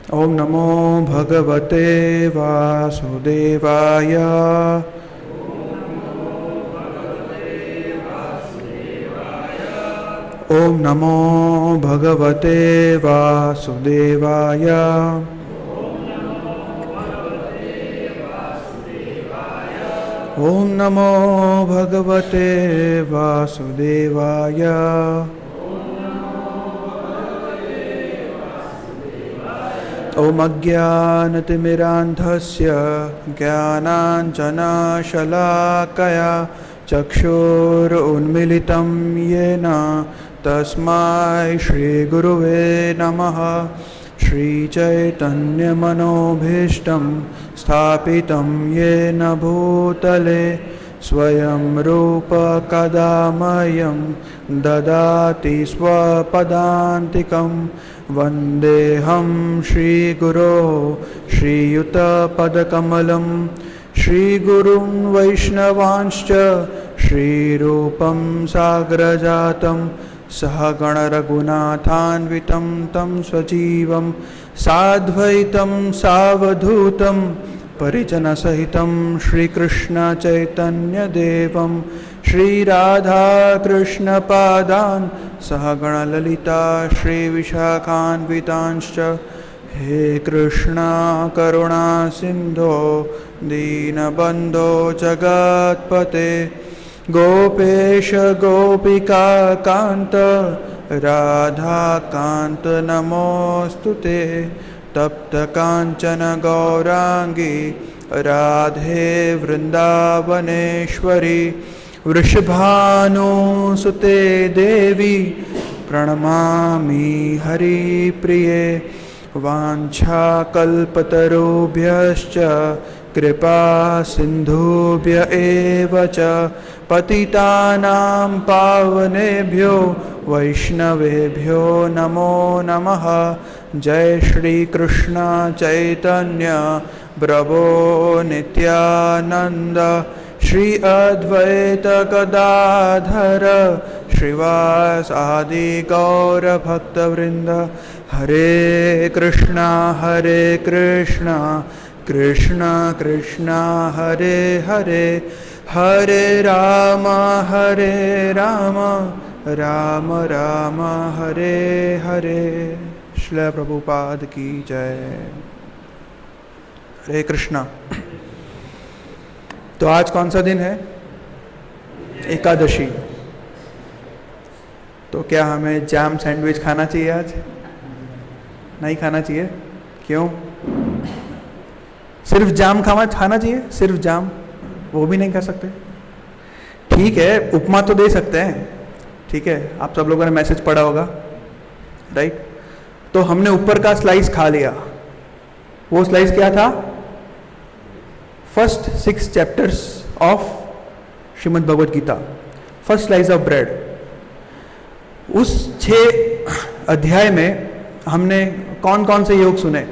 ओम नमो भगवते वासुदेवाय। ओम नमो भगवते वासुदेवाय। ओम नमो भगवते वासुदेवाय। ओम अज्ञानतिमिरान्धस्य ज्ञानाञ्जनशलाकया चक्षुरुन्मीलितं येन तस्मै श्रीगुरुवे नमः। श्रीचैतन्यमनोभीष्टं स्थापितं येन भूतले स्वयं रूप कदा मह्यं ददाति स्वपदान्तिकं। वन्देऽहं श्रीगुरो श्रीयुतपदकमलं श्रीगुरुं वैष्णवांश्च श्रीरूपं साग्रजातं सहगणरघुनाथान्वितं तं स्वजीवं साद्वैतं सावधूतं परिजनसहितं श्रीकृष्णचैतन्यदेवं श्रीराधाकृष्णपादान् सहगणललिता श्रीविशाखान्वितांश्च। हे कृष्णा करुणा सिन्धो दीनबन्धो जगत्पते गोपेश गोपिका कान्त राधाकान्त नमोऽस्तुते। तप्त काञ्चन गौरांगी राधे वृंदावनेश्वरी वृषभानुसुते देवी प्रणमामि हरिप्रिये। वाञ्छाकल्पतरुभ्यश्च कृपा सिन्धुभ्य एव च पतितानां पावनेभ्यो वैष्णवेभ्यो नमो नमः। जय श्री कृष्ण चैतन्य प्रभो नित्यानंद श्री अद्वैत गदाधर श्रीवासादि गौर भक्तवृंद। हरे कृष्णा कृष्ण कृष्ण हरे हरे हरे राम राम राम हरे हरे। श्रील प्रभुपाद की जय। हरे कृष्णा। तो आज कौन सा दिन है? एकादशी। तो क्या हमें जैम सैंडविच खाना चाहिए आज? नहीं खाना चाहिए। क्यों? सिर्फ जाम खाना चाहिए? सिर्फ जाम? वो भी नहीं खा सकते? ठीक है, उपमा तो दे सकते हैं। ठीक है, आप सब लोगों ने मैसेज पढ़ा होगा, राइट? तो हमने ऊपर का स्लाइस खा लिया। वो स्लाइस क्या था? First 6 chapters of Shrimad Bhagavad Gita, first slice of bread. उस 6 अध्याय में हमने कौन कौन से योग सुने?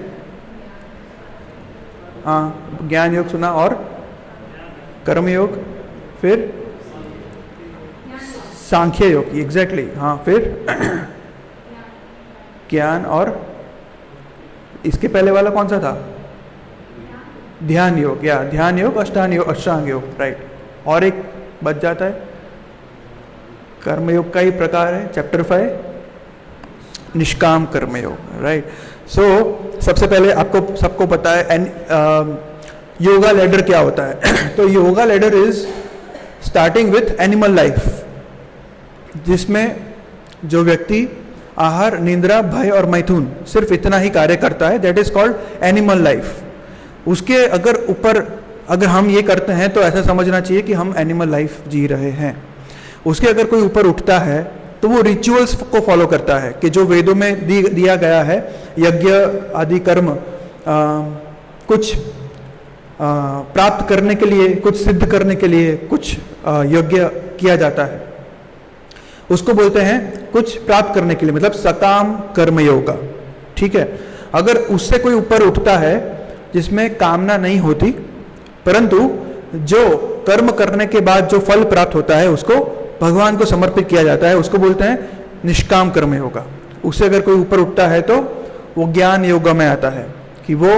हाँ, ज्ञान योग सुना और कर्म योग, फिर सांख्य योग, एग्जैक्टली। हाँ, फिर ज्ञान, और इसके पहले वाला कौन सा था? ध्यान योग, या ध्यान योग, अष्टांग योग, राइट। और एक बच जाता है, कर्म योग का ही प्रकार है, चैप्टर 5 निष्काम कर्म योग, राइट। सो सबसे पहले आपको सबको पता है योगा लैडर क्या होता है। तो yoga ladder is starting with animal life, जिसमें जो व्यक्ति आहार, निंद्रा, भय और मैथुन सिर्फ इतना ही कार्य करता है, that is called animal life. उसके अगर हम ये करते हैं तो ऐसा समझना चाहिए कि हम एनिमल लाइफ जी रहे हैं। उसके अगर कोई ऊपर उठता है तो वो रिचुअल्स को फॉलो करता है कि जो वेदों में दिया गया है, यज्ञ आदि कर्म, कुछ प्राप्त करने के लिए, कुछ सिद्ध करने के लिए कुछ यज्ञ किया जाता है, उसको बोलते हैं कुछ प्राप्त करने के लिए, मतलब सकाम कर्म योगा। ठीक है, अगर उससे कोई ऊपर उठता है जिसमें कामना नहीं होती, परंतु जो कर्म करने के बाद जो फल प्राप्त होता है उसको भगवान को समर्पित किया जाता है, उसको बोलते हैं निष्काम कर्म योगा। उससे अगर कोई ऊपर उठता है तो वो ज्ञान योगा में आता है कि वो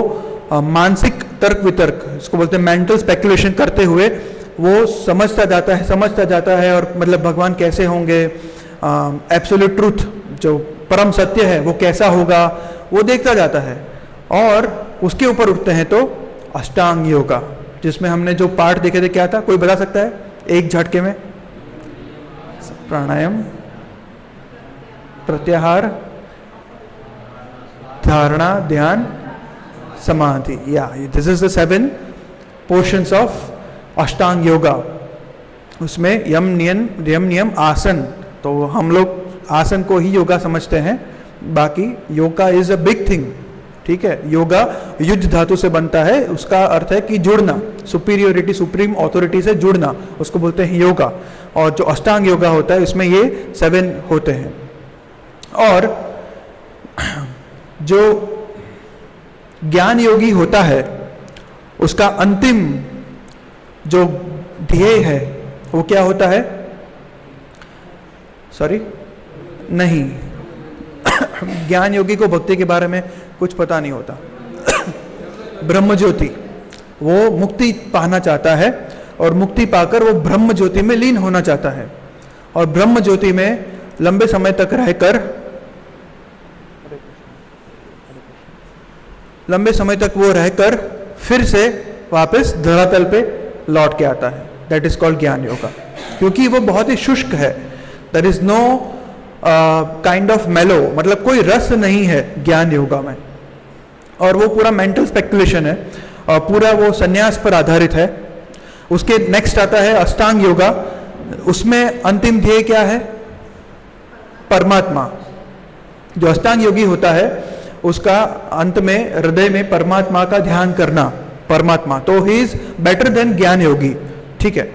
मानसिक तर्क वितर्क, इसको बोलते हैं मेंटल स्पेकुलेशन करते हुए वो समझता जाता है और मतलब भगवान कैसे होंगे, एब्सोल्यूट ट्रूथ जो परम सत्य है वो कैसा होगा वो देखता जाता है। और उसके ऊपर उठते हैं तो अष्टांग योगा, जिसमें हमने जो पार्ट देखे थे क्या था, कोई बता सकता है एक झटके में? प्राणायाम, प्रत्याहार, धारणा, ध्यान, समाधि। या this is the 7 portions of अष्टांग योगा। उसमें यम नियम आसन, तो हम लोग आसन को ही योगा समझते हैं, बाकी yoga is a big thing. ठीक है, योगा युद्ध धातु से बनता है, उसका अर्थ है कि जुड़ना, सुपीरियोरिटी, सुप्रीम ऑथोरिटी से जुड़ना, उसको बोलते हैं योगा। और जो अष्टांग योगा होता है इसमें ये 7 होते हैं। और जो ज्ञान योगी होता है उसका अंतिम जो ध्येय है वो क्या होता है? सॉरी, नहीं ज्ञान योगी को भक्ति के बारे में कुछ पता नहीं होता। ब्रह्म ज्योति, वो मुक्ति पाना चाहता है और मुक्ति पाकर वो ब्रह्म ज्योति में लीन होना चाहता है। और ब्रह्म ज्योति में लंबे समय तक रहकर, लंबे समय तक वो रहकर फिर से वापस धरातल पे लौट के आता है। दैट इज कॉल्ड ज्ञान योगा, क्योंकि वो बहुत ही शुष्क है। There is no kind of mellow, मतलब कोई रस नहीं है ज्ञान योगा में। और वो पूरा मेंटल स्पेकुलेशन है और पूरा वो संन्यास पर आधारित है। उसके नेक्स्ट आता है अष्टांग योगा। उसमें अंतिम ध्येय क्या है? परमात्मा। जो अष्टांग योगी होता है उसका अंत में हृदय में परमात्मा का ध्यान करना, परमात्मा, तो ही इज बेटर देन ज्ञान योगी। ठीक है,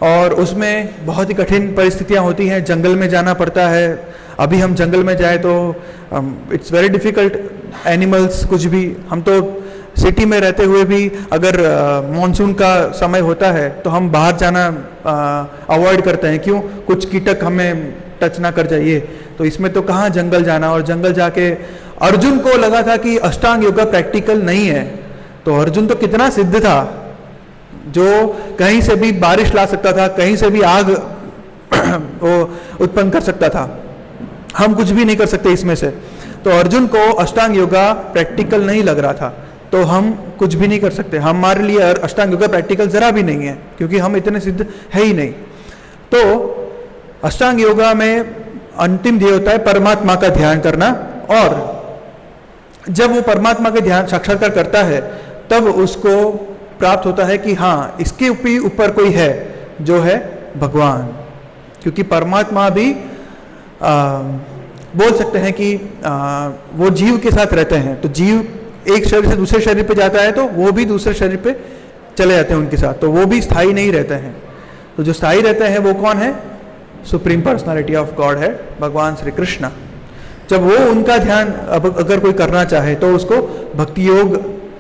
और उसमें बहुत ही कठिन परिस्थितियां होती हैं, जंगल में जाना पड़ता है। अभी हम जंगल में जाए तो इट्स वेरी डिफिकल्ट, एनिमल्स कुछ भी, हम तो सिटी में रहते हुए भी अगर मॉनसून का समय होता है तो हम बाहर जाना अवॉइड करते हैं। क्यों? कुछ कीटक हमें टच ना कर जाइए। तो इसमें तो कहाँ जंगल जाना, और जंगल जाके अर्जुन को लगा था कि अष्टांग योगा प्रैक्टिकल नहीं है, तो अर्जुन तो कितना सिद्ध था, जो कहीं से भी बारिश ला सकता था, कहीं से भी आग वो उत्पन्न कर सकता था। हम कुछ भी नहीं कर सकते इसमें से। तो अर्जुन को अष्टांग योगा प्रैक्टिकल नहीं लग रहा था, तो हम कुछ भी नहीं कर सकते। हमारे लिए अष्टांग योगा प्रैक्टिकल जरा भी नहीं है, क्योंकि हम इतने सिद्ध है ही नहीं। तो अष्टांग योगा में अंतिम ध्येय होता है परमात्मा का ध्यान करना। और जब वो परमात्मा के ध्यान साक्षात्कार करता है तब उसको प्राप्त होता है कि हाँ, इसके ऊपर कोई है जो है भगवान। क्योंकि परमात्मा भी बोल सकते हैं कि वो जीव के साथ रहते हैं, तो जीव एक शरीर से दूसरे शरीर पे जाता है तो वो भी दूसरे शरीर पे चले जाते हैं उनके साथ, तो वो भी स्थायी नहीं रहते हैं। तो जो स्थायी रहते हैं वो कौन है? सुप्रीम पर्सनालिटी ऑफ गॉड है, भगवान श्री कृष्ण। जब वो उनका ध्यान अगर कोई करना चाहे तो उसको भक्ति योग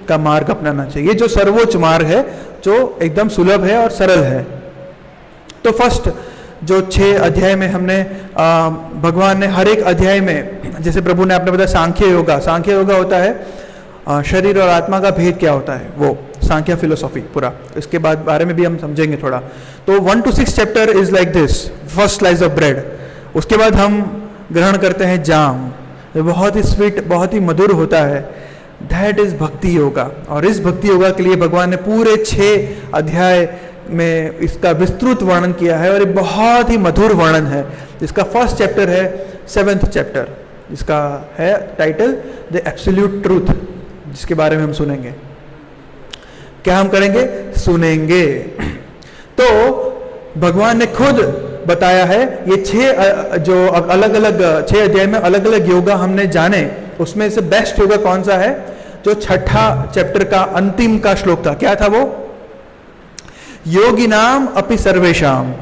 का मार्ग अपनाना चाहिए, जो सर्वोच्च मार्ग है, जो एकदम सुलभ है और सरल है। तो फर्स्ट जो 6 अध्याय में हमने भगवान ने हर एक अध्याय में, जैसे प्रभु ने आपने बताया सांख्य योगा, सांख्य योगा होता है शरीर और आत्मा का भेद क्या होता है, वो सांख्य फिलोसॉफी पूरा, इसके बाद बारे में भी हम समझेंगे थोड़ा। तो 1 to 6 chapter is like this, first slice of bread. उसके बाद हम ग्रहण करते हैं जाम, जो बहुत ही स्वीट, बहुत ही मधुर होता है, दैट इज भक्ति योगा। और इस भक्ति योगा के लिए भगवान ने पूरे 6 अध्याय में इसका विस्तृत वर्णन किया है, और ये बहुत ही मधुर वर्णन है। इसका फर्स्ट चैप्टर है 7th चैप्टर, इसका है टाइटल द एब्सोल्यूट ट्रूथ, जिसके बारे में हम सुनेंगे। क्या हम करेंगे? सुनेंगे। तो भगवान ने खुद बताया है, ये 6 जो अलग अलग 6 अध्याय में अलग अलग योगा हमने जाने, उसमें से बेस्ट योगा कौन सा है? जो 6ठा चैप्टर का अंतिम का श्लोक था, क्या था वो? योगी नाम अपि सर्वेशाम,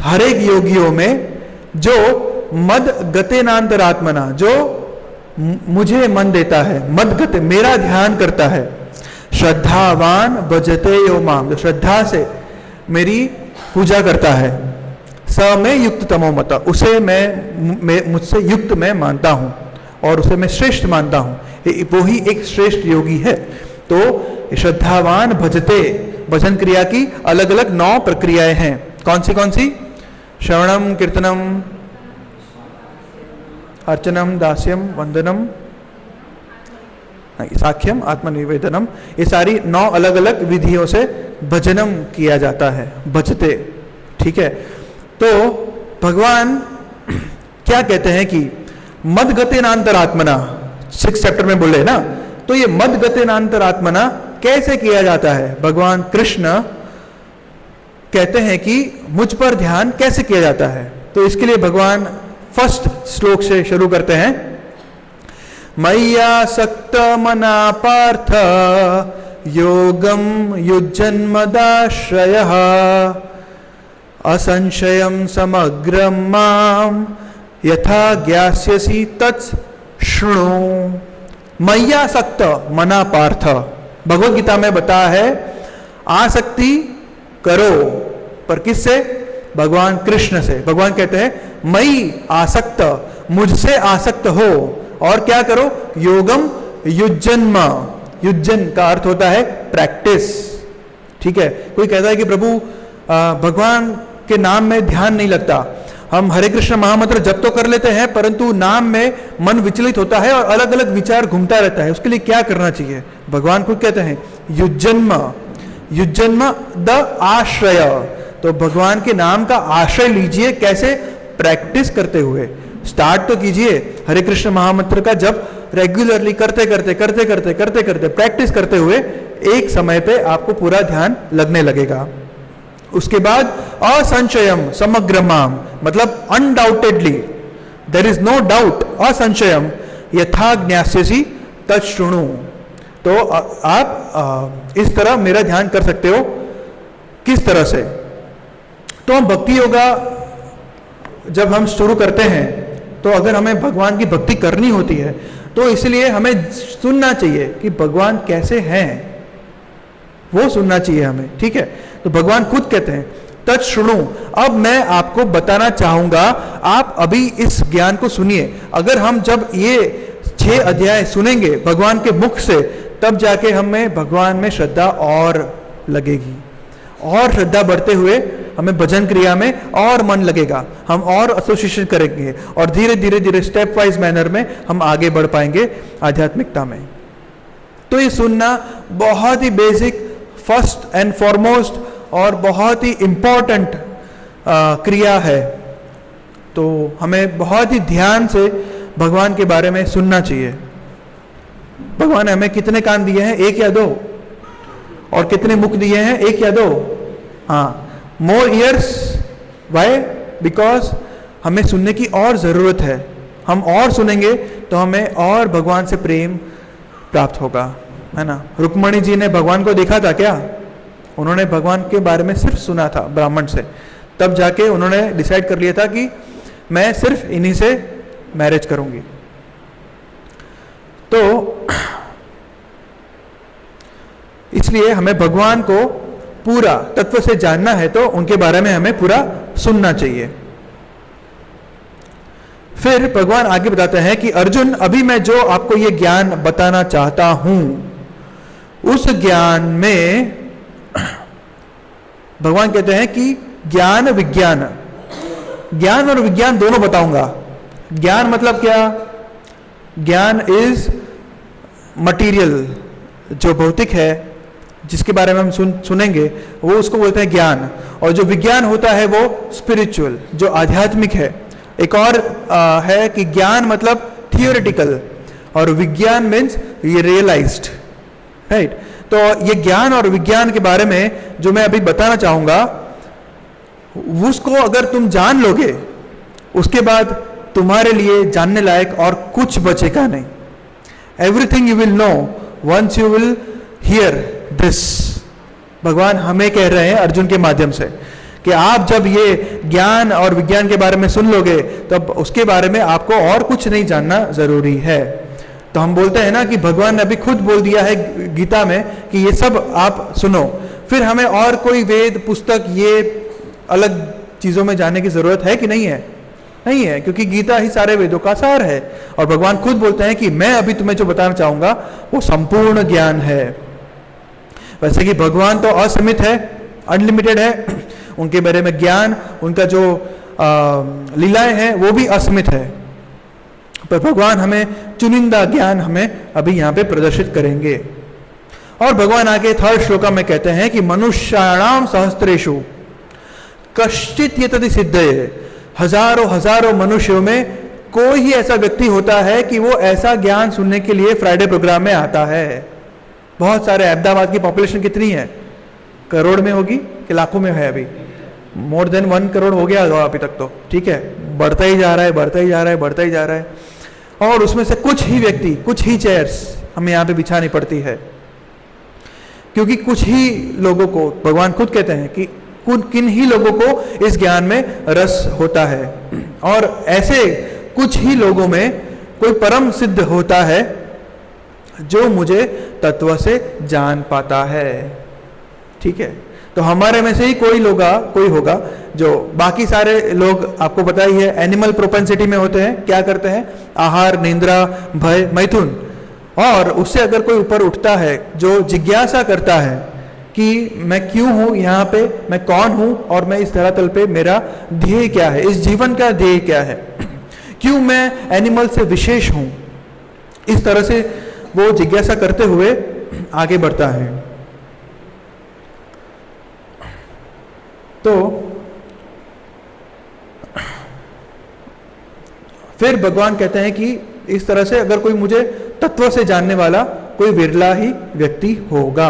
हर एक योगियों में जो मद गतेनांतरात्मना, जो मुझे मन देता है, मद गते, मेरा ध्यान करता है, श्रद्धावान भजते यो माम, जो श्रद्धा से मेरी पूजा करता है, स में युक्त तमो मत, उसे मैं मुझसे युक्त मैं मानता हूं। और उसे मैं श्रेष्ठ मानता हूँ, वो ही एक श्रेष्ठ योगी है। तो श्रद्धावान भजते, भजन क्रिया की अलग अलग 9 प्रक्रियाएं हैं। कौन सी? श्रवणम, कीर्तनम, अर्चनम, दास्यम, वंदनम, साख्यम, आत्मनिवेदनम, ये सारी 9 अलग अलग विधियों से भजनम किया जाता है, भजते। ठीक है, तो भगवान क्या कहते हैं कि मद गतेनांतरात्मना, 6 चैप्टर में बोले ना, तो ये मद गतेनांतरात्मना कैसे किया जाता है? भगवान कृष्ण कहते हैं कि मुझ पर ध्यान कैसे किया जाता है। तो इसके लिए भगवान फर्स्ट श्लोक से शुरू करते हैं। मय्यासक्त मना पार्थ योगम युज्जन्मदाश्रयः असंशयं समग्रं मां यथा ज्ञास्यसि तत् शृणु। मय्यासक्त मना पार्थ, भगवद गीता में बताया है आसक्ति करो, पर किससे? भगवान कृष्ण से। भगवान कहते हैं मई आसक्त, मुझसे आसक्त हो, और क्या करो? योगम युज्जन्म, युज्जन का अर्थ होता है प्रैक्टिस। ठीक है, कोई कहता है कि प्रभु भगवान के नाम में ध्यान नहीं लगता, हम हरे कृष्ण महामंत्र जप तो कर लेते हैं परंतु नाम में मन विचलित होता है और अलग अलग विचार घूमता रहता है, उसके लिए क्या करना चाहिए? भगवान खुद कहते हैं युज्जन्म, युज्जन्म द आश्रय, तो भगवान के नाम का आश्रय लीजिए। कैसे? प्रैक्टिस करते हुए। स्टार्ट तो कीजिए हरे कृष्ण महामंत्र का जब रेगुलरली करते करते प्रैक्टिस करते हुए एक समय पे आपको पूरा ध्यान लगने लगेगा। उसके बाद असंशयम समग्रमाम, मतलब undoubtedly, there is no doubt, असंशयम यथा ज्ञास्यसि तच्छृणु। तो आप इस तरह मेरा ध्यान कर सकते हो। किस तरह से? तो हम भक्ति योगा जब हम शुरू करते हैं तो अगर हमें भगवान की भक्ति करनी होती है तो इसलिए हमें सुनना चाहिए कि भगवान कैसे हैं, वो सुनना चाहिए हमें। ठीक है, तो भगवान खुद कहते हैं तत् सुनो। अब मैं आपको बताना चाहूंगा, आप अभी इस ज्ञान को सुनिए। अगर हम जब ये 6 अध्याय सुनेंगे भगवान के मुख से, तब जाके हमें भगवान में श्रद्धा और लगेगी, और श्रद्धा बढ़ते हुए हमें भजन क्रिया में और मन लगेगा, हम और एसोसिएशन करेंगे, और धीरे धीरे धीरे स्टेप वाइज मैनर में हम आगे बढ़ पाएंगे आध्यात्मिकता में। तो ये सुनना बहुत ही बेसिक, फर्स्ट एंड फॉरमोस्ट और बहुत ही इंपॉर्टेंट क्रिया है। तो हमें बहुत ही ध्यान से भगवान के बारे में सुनना चाहिए। भगवान ने हमें कितने कान दिए हैं? 1 या 2? और कितने मुख दिए हैं? 1 या 2? हाँ, मोर ईयर्स। वाई? बिकॉज हमें सुनने की और ज़रूरत है। हम और सुनेंगे तो हमें और भगवान से प्रेम प्राप्त होगा, है ना। रुक्मणी जी ने भगवान को देखा था क्या? उन्होंने भगवान के बारे में सिर्फ सुना था ब्राह्मण से, तब जाके उन्होंने डिसाइड कर लिया था कि मैं सिर्फ इन्हीं से मैरिज करूंगी। तो इसलिए हमें भगवान को पूरा तत्व से जानना है तो उनके बारे में हमें पूरा सुनना चाहिए। फिर भगवान आगे बताते हैं कि अर्जुन, अभी मैं जो आपको ये ज्ञान बताना चाहता हूं, उस ज्ञान में भगवान कहते हैं कि ज्ञान विज्ञान, ज्ञान और विज्ञान दोनों बताऊंगा। ज्ञान मतलब क्या? ज्ञान इज मटीरियल, जो भौतिक है, जिसके बारे में हम सुनेंगे वो उसको बोलते हैं ज्ञान। और जो विज्ञान होता है वो स्पिरिचुअल, जो आध्यात्मिक है। एक और है कि ज्ञान मतलब थियोरेटिकल, और विज्ञान मीन्स ये रियलाइज्ड, राइट। तो ये ज्ञान और विज्ञान के बारे में जो मैं अभी बताना चाहूंगा, उसको अगर तुम जान लोगे, उसके बाद तुम्हारे लिए जानने लायक और कुछ बचेगा नहीं। Everything you will know once you will hear this. भगवान हमें कह रहे हैं अर्जुन के माध्यम से कि आप जब ये ज्ञान और विज्ञान के बारे में सुन लोगे तब उसके बारे में आपको और कुछ नहीं जानना जरूरी है। तो हम बोलते हैं ना कि भगवान ने अभी खुद बोल दिया है गीता में कि ये सब आप सुनो, फिर हमें और कोई वेद पुस्तक ये अलग चीजों में जाने की जरूरत है कि नहीं है? नहीं है, क्योंकि गीता ही सारे वेदों का सार है। और भगवान खुद बोलते हैं कि मैं अभी तुम्हें जो बताना चाहूंगा वो संपूर्ण ज्ञान है। वैसे कि भगवान तो असीमित है, अनलिमिटेड है, उनके बारे में ज्ञान, उनका जो लीलाएं हैं वो भी असीमित है, पर भगवान हमें चुनिंदा ज्ञान हमें अभी यहाँ पे प्रदर्शित करेंगे। और भगवान आगे थर्ड श्लोका में कहते हैं कि मनुष्याणाम सहस्त्रेषु कश्चित यतति सिद्धये, हजारों हजारों मनुष्यों में कोई ही ऐसा व्यक्ति होता है कि वो ऐसा ज्ञान सुनने के लिए फ्राइडे प्रोग्राम में आता है। बहुत सारे, अहमदाबाद की पॉपुलेशन कितनी है? करोड़ में होगी कि लाखों में है? अभी मोर देन 1 करोड़ हो गया अभी तक तो, ठीक है, बढ़ता ही जा रहा है, बढ़ता ही जा रहा है, बढ़ता ही जा रहा है। और उसमें से कुछ ही व्यक्ति, कुछ ही चेयर्स हमें यहाँ पे बिछानी पड़ती है, क्योंकि कुछ ही लोगों को, भगवान खुद कहते हैं कि किन ही लोगों को इस ज्ञान में रस होता है। और ऐसे कुछ ही लोगों में कोई परम सिद्ध होता है जो मुझे तत्व से जान पाता है, ठीक है। तो हमारे में से ही कोई होगा जो, बाकी सारे लोग आपको पता ही है एनिमल प्रोपेंसिटी में होते हैं, क्या करते हैं? आहार, निंद्रा, भय, मैथुन। और उससे अगर कोई ऊपर उठता है जो जिज्ञासा करता है कि मैं क्यों हूं यहाँ पे, मैं कौन हूं, और मैं इस धरातल पे मेरा ध्येय क्या है, इस जीवन का ध्येय क्या है, क्यों मैं एनिमल से विशेष हूं, इस तरह से वो जिज्ञासा करते हुए आगे बढ़ता है। तो फिर भगवान कहते हैं कि इस तरह से अगर कोई मुझे तत्व से जानने वाला कोई विरला ही व्यक्ति होगा।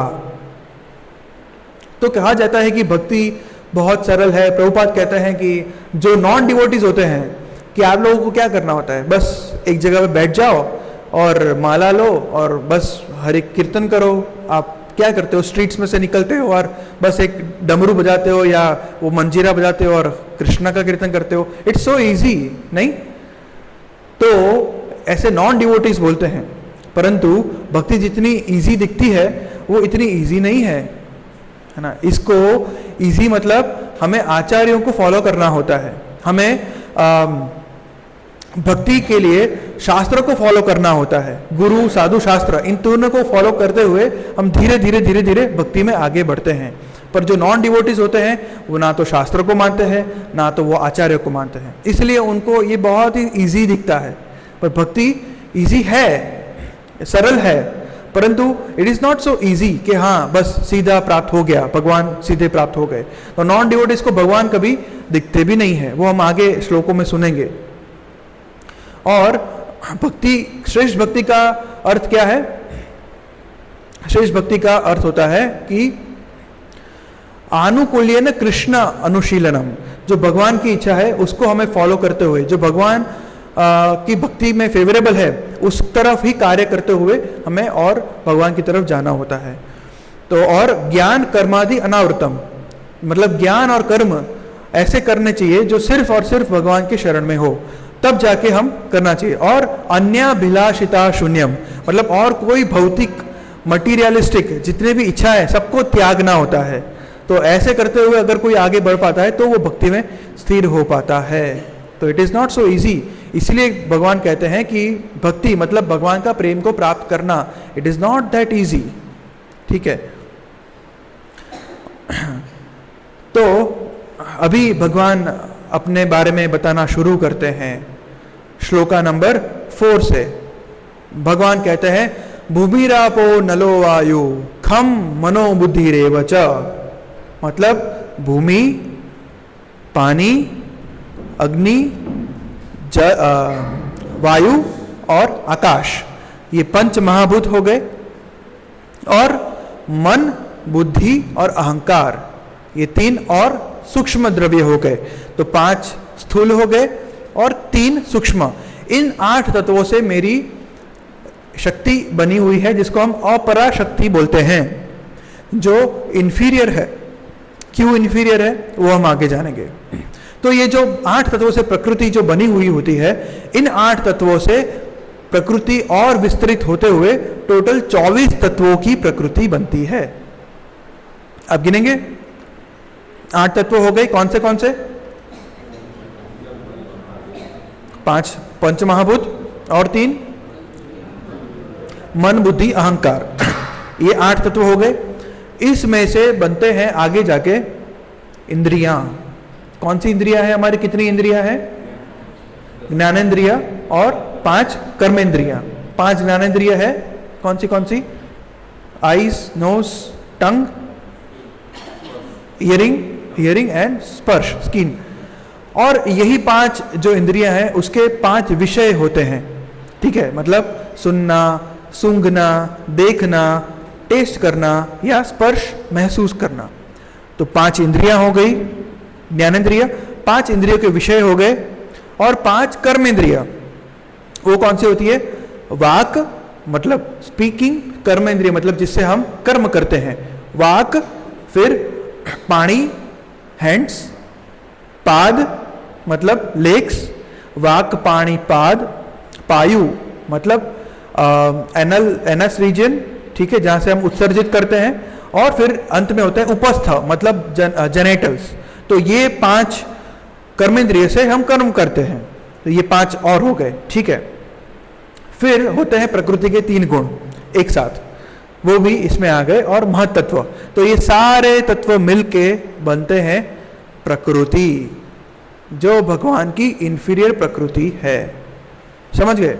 तो कहा जाता है कि भक्ति बहुत सरल है। प्रभुपाद कहते हैं कि जो नॉन डिवोटीज होते हैं, कि आप लोगों को क्या करना होता है, बस एक जगह पे बैठ जाओ और माला लो और बस हरे कीर्तन करो। आप क्या करते हो? स्ट्रीट्स में से निकलते हो और बस एक डमरू बजाते हो या वो मंजीरा बजाते हो और कृष्णा का कीर्तन करते हो। इट्स सो इजी, नहीं? तो ऐसे नॉन डिवोटीज बोलते हैं, परंतु भक्ति जितनी इजी दिखती है वो इतनी इजी नहीं है ना। इसको इजी मतलब हमें आचार्यों को फॉलो करना होता है, हमें भक्ति के लिए शास्त्र को फॉलो करना होता है, गुरु, साधु, शास्त्र, इन तीनों को फॉलो करते हुए हम धीरे धीरे भक्ति में आगे बढ़ते हैं। पर जो नॉन डिवोटीज होते हैं वो ना तो शास्त्र को मानते हैं ना तो वो आचार्य को मानते हैं, इसलिए उनको ये बहुत ही इजी दिखता है। पर भक्ति इजी है, सरल है, परंतु it is not so easy कि हाँ बस सीधा प्राप्त हो गया, भगवान सीधे प्राप्त हो गए। तो नॉन डिवोटीज को भगवान कभी दिखते भी नहीं है, वो हम आगे श्लोकों में सुनेंगे। और भक्ति, श्रेष्ठ भक्ति का अर्थ क्या है? श्रेष्ठ भक्ति का अर्थ होता है कि आनुकूल्यन कृष्ण अनुशीलनम, जो भगवान की इच्छा है उसको हमें फॉलो करते हुए, जो भगवान की भक्ति में फेवरेबल है उस तरफ ही कार्य करते हुए हमें और भगवान की तरफ जाना होता है। तो और ज्ञान कर्मादि अनावृतम, मतलब ज्ञान और कर्म ऐसे करने चाहिए जो सिर्फ और सिर्फ भगवान के शरण में हो, तब जाके हम करना चाहिए। और अन्याभिलाषिता शून्यम, मतलब और कोई भौतिक मटीरियलिस्टिक जितने भी इच्छा है सबको त्यागना होता है। तो ऐसे करते हुए अगर कोई आगे बढ़ पाता है तो वो भक्ति में स्थिर हो पाता है। तो it is not so easy, इसलिए भगवान कहते हैं कि भक्ति मतलब भगवान का प्रेम को प्राप्त करना, it is not that easy, ठीक है। तो अभी भगवान अपने बारे में बताना शुरू करते हैं श्लोका नंबर 4 से। भगवान कहते हैं भूमिरापो नलो वायु खम मनो बुद्धि रेव च, मतलब भूमि, पानी, अग्नि, वायु और आकाश, ये पंच महाभूत हो गए। और मन, बुद्धि और अहंकार, ये 3 और सूक्ष्म द्रव्य हो गए। तो 5 स्थूल हो गए और 3 सूक्ष्म। इन 8 तत्वों से मेरी शक्ति बनी हुई है, जिसको हम अपरा शक्ति बोलते हैं, जो इंफीरियर है। क्यों इंफीरियर है वो हम आगे जानेंगे। तो ये जो 8 तत्वों से प्रकृति जो बनी हुई होती है, इन 8 तत्वों से प्रकृति और विस्तृत होते हुए टोटल 24 तत्वों की प्रकृति बनती है। अब गिनेंगे 8 तत्व हो गए, कौन से कौन से? 5 पंच महाभूत और 3 मन बुद्धि अहंकार, ये 8 तत्व हो गए। इसमें से बनते हैं आगे जाके इंद्रियां। कौन सी इंद्रियां हैं हमारी? कितनी इंद्रियां हैं? ज्ञानेंद्रिया और 5 कर्मेंद्रियां। 5 ज्ञानेंद्रिय है, कौन सी? Eyes, nose, tongue, hearing and स्पर्श, स्किन। और यही 5 जो इंद्रियां हैं उसके 5 विषय होते हैं, ठीक है? मतलब सुनना, सूंघना, देखना, टेस्ट करना या स्पर्श महसूस करना। तो 5 इंद्रियां हो गई ज्ञानेंद्रिय, 5 इंद्रियों के विषय हो गए। और 5 कर्मेंद्रिय, वो कौन सी होती है? वाक मतलब स्पीकिंग, कर्मेंद्रिय मतलब जिससे हम कर्म करते हैं, वाक। फिर पाणी, हैंड्स। पाद मतलब लेग्स, वाक पाणी पाद। पायु मतलब एनस रीजन, ठीक है, जहां से हम उत्सर्जित करते हैं। और फिर अंत में होता है उपस्थ मतलब जेनेटल्स। तो ये 5 कर्मेंद्रिय से हम कर्म करते हैं, तो ये 5 और हो गए, ठीक है। फिर होते हैं प्रकृति के 3 गुण एक साथ, वो भी इसमें आ गए, और महत्त्व। तो ये सारे तत्व मिलके बनते हैं प्रकृति, जो भगवान की इंफीरियर प्रकृति है। समझ गए?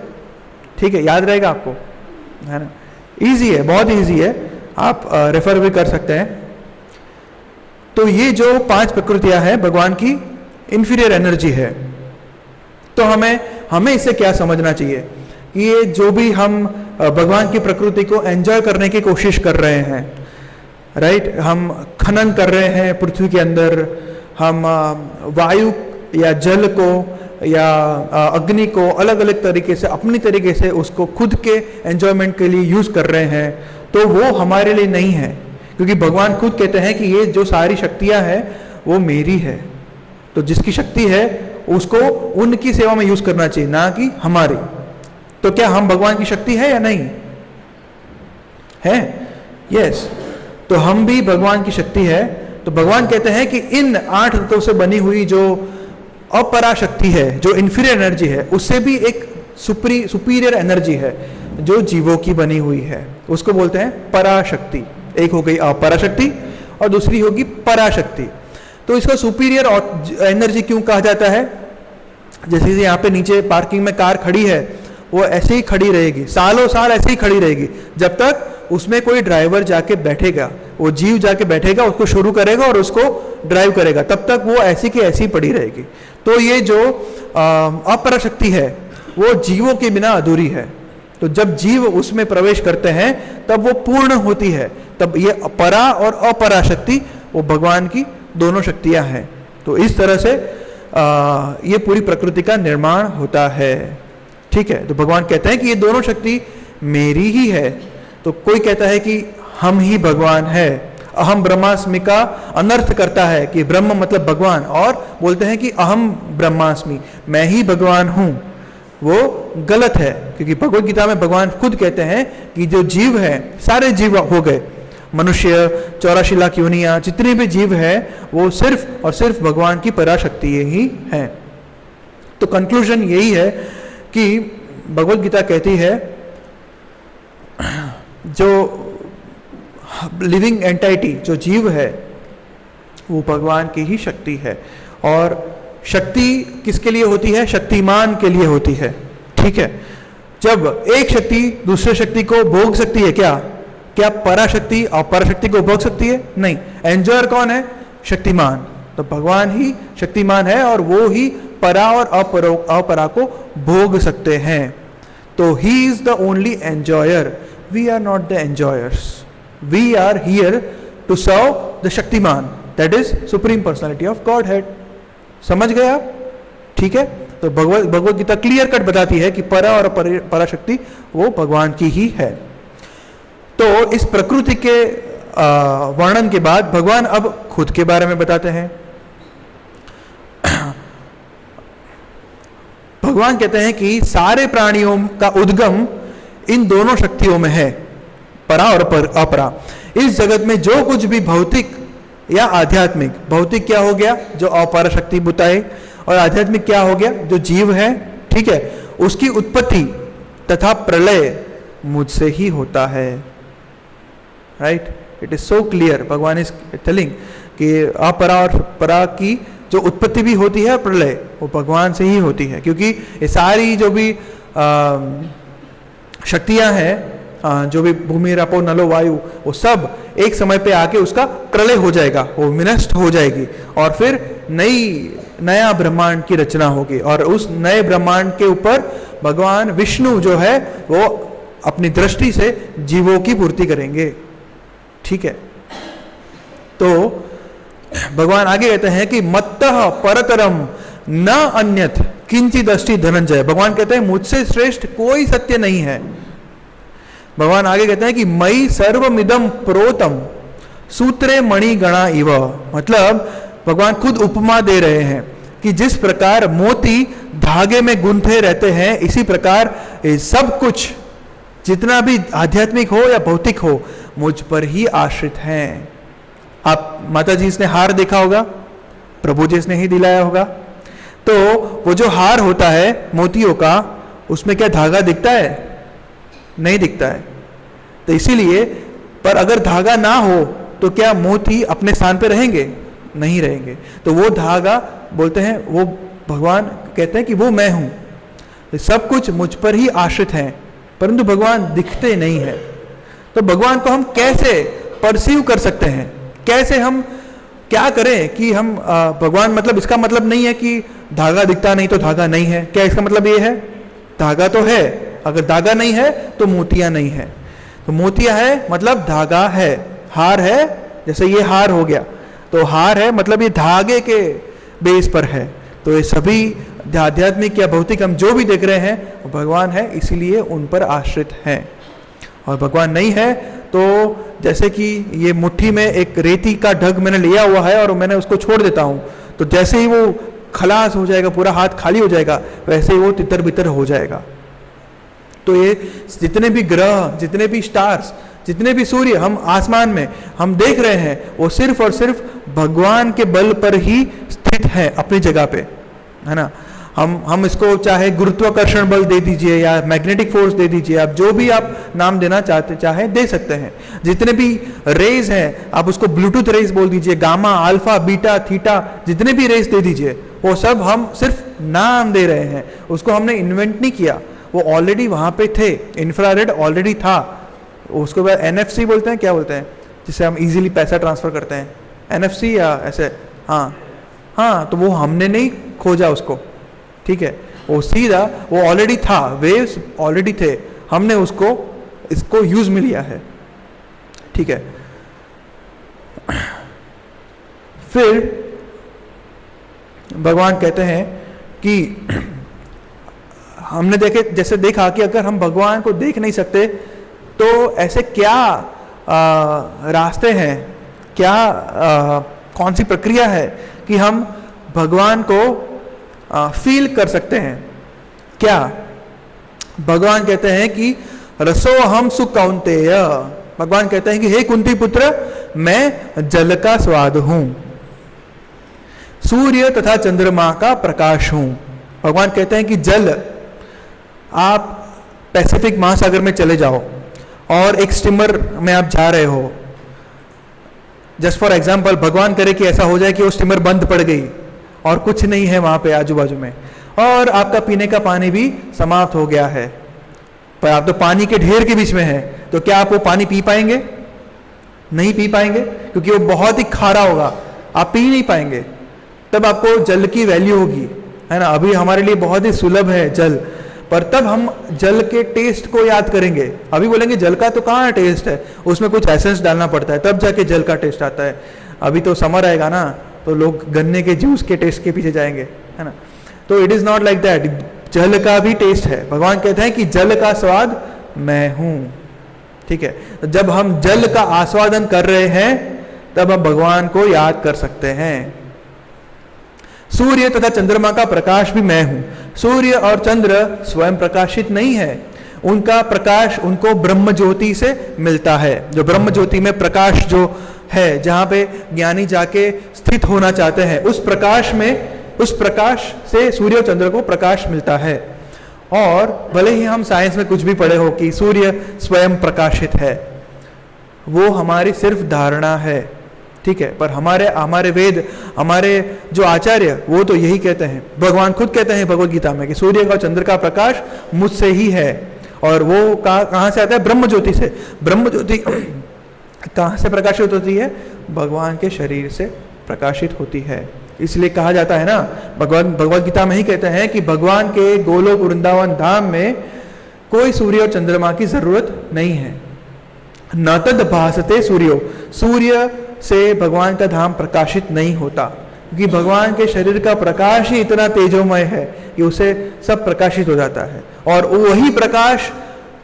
ठीक है, याद रहेगा आपको, है ना? इजी है, बहुत इजी है, आप रेफर भी कर सकते हैं। तो ये जो 5 प्रकृतियां हैं भगवान की इंफीरियर एनर्जी है। तो हमें इससे क्या समझना चाहिए कि ये जो भी हम भगवान की प्रकृति को एंजॉय करने की कोशिश कर रहे हैं, राइट? हम खनन कर रहे हैं पृथ्वी के अंदर, हम वायु या जल को या अग्नि को अलग अलग तरीके से अपनी तरीके से उसको खुद के एंजॉयमेंट के लिए यूज कर रहे हैं, तो वो हमारे लिए नहीं है। क्योंकि भगवान खुद कहते हैं कि ये जो सारी शक्तियां हैं वो मेरी है। तो जिसकी शक्ति है उसको उनकी सेवा में यूज करना चाहिए, ना कि हमारी। तो क्या हम भगवान की शक्ति है या नहीं है? यस। तो हम भी भगवान की शक्ति है। तो भगवान कहते हैं कि इन 8 तत्वों से बनी हुई जो अपराशक्ति है, जो इंफीरियर एनर्जी है, उससे भी एक सुपीरियर एनर्जी है जो जीवों की बनी हुई है, उसको बोलते हैं पराशक्ति। एक हो गई अपराशक्ति और दूसरी होगी पराशक्ति। तो इसको सुपीरियर एनर्जी क्यों कहा जाता है? जैसे यहाँ पे नीचे पार्किंग में कार खड़ी है, वो ऐसे ही खड़ी रहेगी, सालों साल ऐसे ही खड़ी रहेगी, जब तक उसमें कोई ड्राइवर जाके बैठेगा, वो जीव जाके बैठेगा, उसको शुरू करेगा और उसको ड्राइव करेगा, तब तक वो ऐसी की ऐसी पड़ी रहेगी। तो ये जो अपराशक्ति है वो जीवों के बिना अधूरी है। तो जब जीव उसमें प्रवेश करते हैं तब वो पूर्ण होती है। तब ये परा और अपराशक्ति वो भगवान की दोनों शक्तियां हैं। तो इस तरह से ये पूरी प्रकृति का निर्माण होता है, ठीक है। तो भगवान कहते हैं कि ये दोनों शक्ति मेरी ही है। तो कोई कहता है कि हम ही भगवान है, अहम ब्रह्मास्मि का अनर्थ करता है कि ब्रह्म मतलब भगवान, और बोलते हैं कि अहम ब्रह्मास्मि, मैं ही भगवान हूं। वो गलत है, क्योंकि भगवद गीता में भगवान खुद कहते हैं कि जो जीव है, सारे जीव हो गए, मनुष्य, 84 लाख योनियां, जितने भी जीव है वो सिर्फ और सिर्फ भगवान की पराशक्ति ही है। तो कंक्लूजन यही है कि भगवद गीता कहती है जो लिविंग एंटाइटी, जो जीव है, वो भगवान की ही शक्ति है। और शक्ति किसके लिए होती है? शक्तिमान के लिए होती है, ठीक है। जब एक शक्ति दूसरे शक्ति को भोग सकती है, क्या पराशक्ति और पराशक्ति को भोग सकती है? नहीं। एंजॉयर कौन है? शक्तिमान। तो भगवान ही शक्तिमान है और वो ही परा और अपरा को भोग सकते हैं। तो he is the only enjoyer, we are not the enjoyers, we are here to serve the shaktiman, that is supreme personality of Godhead. समझ गए आप? ठीक है। तो भगवद गीता क्लियर कट बताती है कि परा और पराशक्ति वो भगवान की ही है। तो इस प्रकृति के वर्णन के बाद भगवान अब खुद के बारे में बताते हैं। भगवान कहते हैं कि सारे प्राणियों का उद्गम इन दोनों शक्तियों में है, परा और अपरा। इस जगत में जो कुछ भी भौतिक या आध्यात्मिक, भौतिक क्या हो गया? जो अपरा शक्ति बुताए, और आध्यात्मिक क्या हो गया? जो जीव है, ठीक है, उसकी उत्पत्ति तथा प्रलय मुझसे ही होता है। Right, it is so clear. भगवान इज टेलिंग कि अपरा और परा की जो उत्पत्ति भी होती है, प्रलय वो भगवान से ही होती है, क्योंकि ये सारी जो भी शक्तियां हैं, जो भी भूमि, रपो, नलो, वायु, वो सब एक समय पे आके उसका प्रलय हो जाएगा, वो विनष्ट हो जाएगी और फिर नया ब्रह्मांड की रचना होगी। और उस नए ब्रह्मांड के ऊपर भगवान विष्णु जो है वो अपनी दृष्टि से जीवों की पूर्ति करेंगे। ठीक है, तो भगवान आगे कहते हैं कि मत्तः परतरम न अन्यथ किंचित अस्ति धनंजय। भगवान कहते हैं मुझसे श्रेष्ठ कोई सत्य नहीं है। भगवान आगे कहते हैं कि मई सर्वमिदं प्रोतम सूत्रे मणि गणा इव। मतलब भगवान खुद उपमा दे रहे हैं कि जिस प्रकार मोती धागे में गुंथे रहते हैं, इसी प्रकार सब कुछ जितना भी आध्यात्मिक हो या भौतिक हो मुझ पर ही आश्रित हैं। आप माता जी इसने हार देखा होगा, प्रभु जी इसने ही दिलाया होगा। तो वो जो हार होता है मोतियों का, उसमें क्या धागा दिखता है? नहीं दिखता है। तो इसीलिए, पर अगर धागा ना हो तो क्या मोती अपने स्थान पे रहेंगे? नहीं रहेंगे। तो वो धागा बोलते हैं, वो भगवान कहते हैं कि वो मैं हूं, तो सब कुछ मुझ पर ही आश्रित हैं, परंतु भगवान दिखते नहीं है। तो भगवान को हम कैसे परसीव कर सकते हैं? कैसे हम क्या करें कि हम भगवान, मतलब इसका मतलब नहीं है कि धागा दिखता नहीं तो धागा नहीं है। क्या इसका मतलब ये है? धागा तो है, अगर धागा नहीं है तो मोतियां नहीं है। तो मोतियां है मतलब धागा है, हार है, जैसे ये हार हो गया तो हार है मतलब ये धागे के बेस पर है। तो ये सभी आध्यात्मिक या भौतिक हम जो भी देख रहे हैं भगवान है, इसीलिए उन पर आश्रित हैं। और भगवान नहीं है तो जैसे कि ये मुट्ठी में एक रेती का ढग मैंने लिया हुआ है और मैंने उसको छोड़ देता हूं, तो जैसे ही वो खलास हो जाएगा, पूरा हाथ खाली हो जाएगा, वैसे ही वो तितर बितर हो जाएगा। तो ये जितने भी ग्रह, जितने भी स्टार्स, जितने भी सूर्य हम आसमान में हम देख रहे हैं, वो सिर्फ और सिर्फ भगवान के बल पर ही स्थित है अपनी जगह पे, है ना। हम इसको चाहे गुरुत्वाकर्षण बल दे दीजिए या मैग्नेटिक फोर्स दे दीजिए, आप जो भी आप नाम देना चाहे दे सकते हैं। जितने भी रेज हैं आप उसको ब्लूटूथ रेज बोल दीजिए, गामा, अल्फा, बीटा, थीटा, जितने भी रेज दे दीजिए, वो सब हम सिर्फ नाम दे रहे हैं, उसको हमने इन्वेंट नहीं किया, वो ऑलरेडी वहां पे थे। इंफ्रारेड ऑलरेडी था, उसको बाद NFC बोलते हैं, क्या बोलते हैं जिससे हम इजीली पैसा ट्रांसफर करते हैं, NFC या ऐसे, हाँ, तो वो हमने नहीं खोजा उसको, ठीक है, वो सीधा वो ऑलरेडी था, वेव्स ऑलरेडी थे, हमने इसको यूज में लिया है, ठीक है। फिर भगवान कहते हैं कि हमने जैसे देखा कि अगर हम भगवान को देख नहीं सकते तो ऐसे क्या रास्ते हैं, क्या कौन सी प्रक्रिया है कि हम भगवान को फील कर सकते हैं? क्या भगवान कहते हैं कि रसो हम सुकौन्तेय, भगवान कहते हैं कि हे कुंती पुत्र, मैं जल का स्वाद हूं, सूर्य तथा चंद्रमा का प्रकाश हूं। भगवान कहते हैं कि जल, आप पैसिफिक महासागर में चले जाओ और एक स्टीमर में आप जा रहे हो, जस्ट फॉर एग्जाम्पल, भगवान करे कि ऐसा हो जाए कि वो स्टीमर बंद पड़ गई और कुछ नहीं है वहां पे आजू बाजू में, और आपका पीने का पानी भी समाप्त हो गया है, पर आप तो पानी के ढेर के बीच में हैं, तो क्या आप वो पानी पी पाएंगे? नहीं पी पाएंगे, क्योंकि वो बहुत ही खारा होगा, आप पी नहीं पाएंगे। तब आपको जल की वैल्यू होगी, है ना। अभी हमारे लिए बहुत ही सुलभ है जल, पर तब हम जल के टेस्ट को याद करेंगे। अभी बोलेंगे जल का तो कहाँ टेस्ट है, उसमें कुछ एसेंस डालना पड़ता है तब जाके जल का टेस्ट आता है। अभी तो समर आएगा ना, तो लोग गन्ने के जूस के टेस्ट के पीछे जाएंगे, है ना। तो it is not like that, जल का भी टेस्ट है। भगवान कहते हैं कि जल का स्वाद मैं हूं, ठीक है। तो जब हम जल का आस्वादन कर रहे हैं तब हम भगवान को याद कर सकते हैं। सूर्य तथा चंद्रमा का प्रकाश भी मैं हूं। सूर्य और चंद्र स्वयं प्रकाशित नहीं है, उनका प्रकाश उनको ब्रह्म ज्योति से मिलता है। जो ब्रह्म ज्योति में प्रकाश जो है, जहां पे ज्ञानी जाके स्थित होना चाहते हैं, उस प्रकाश से सूर्य और चंद्र को प्रकाश मिलता है। और भले ही हम साइंस में कुछ भी पढ़े हो कि सूर्य स्वयं प्रकाशित है, वो हमारी सिर्फ धारणा है, ठीक है। पर हमारे वेद, हमारे जो आचार्य, वो तो यही कहते हैं। भगवान खुद कहते हैं भगवद गीता में कि सूर्य का चंद्र का प्रकाश मुझसे ही है। और वो कहाँ से आता है? ब्रह्म ज्योति से। ब्रह्म ज्योति कहाँ से प्रकाशित होती है? भगवान के शरीर से प्रकाशित होती है। इसलिए कहा जाता है ना, भगवद गीता में ही कहते हैं कि भगवान के गोलोक वृंदावन धाम में कोई सूर्य और चंद्रमा की जरूरत नहीं है। न तद भासते सूर्यो, सूर्य से भगवान का धाम प्रकाशित नहीं होता, क्योंकि भगवान के शरीर का प्रकाश ही इतना तेजोमय है कि उसे सब प्रकाशित हो जाता है। और वही प्रकाश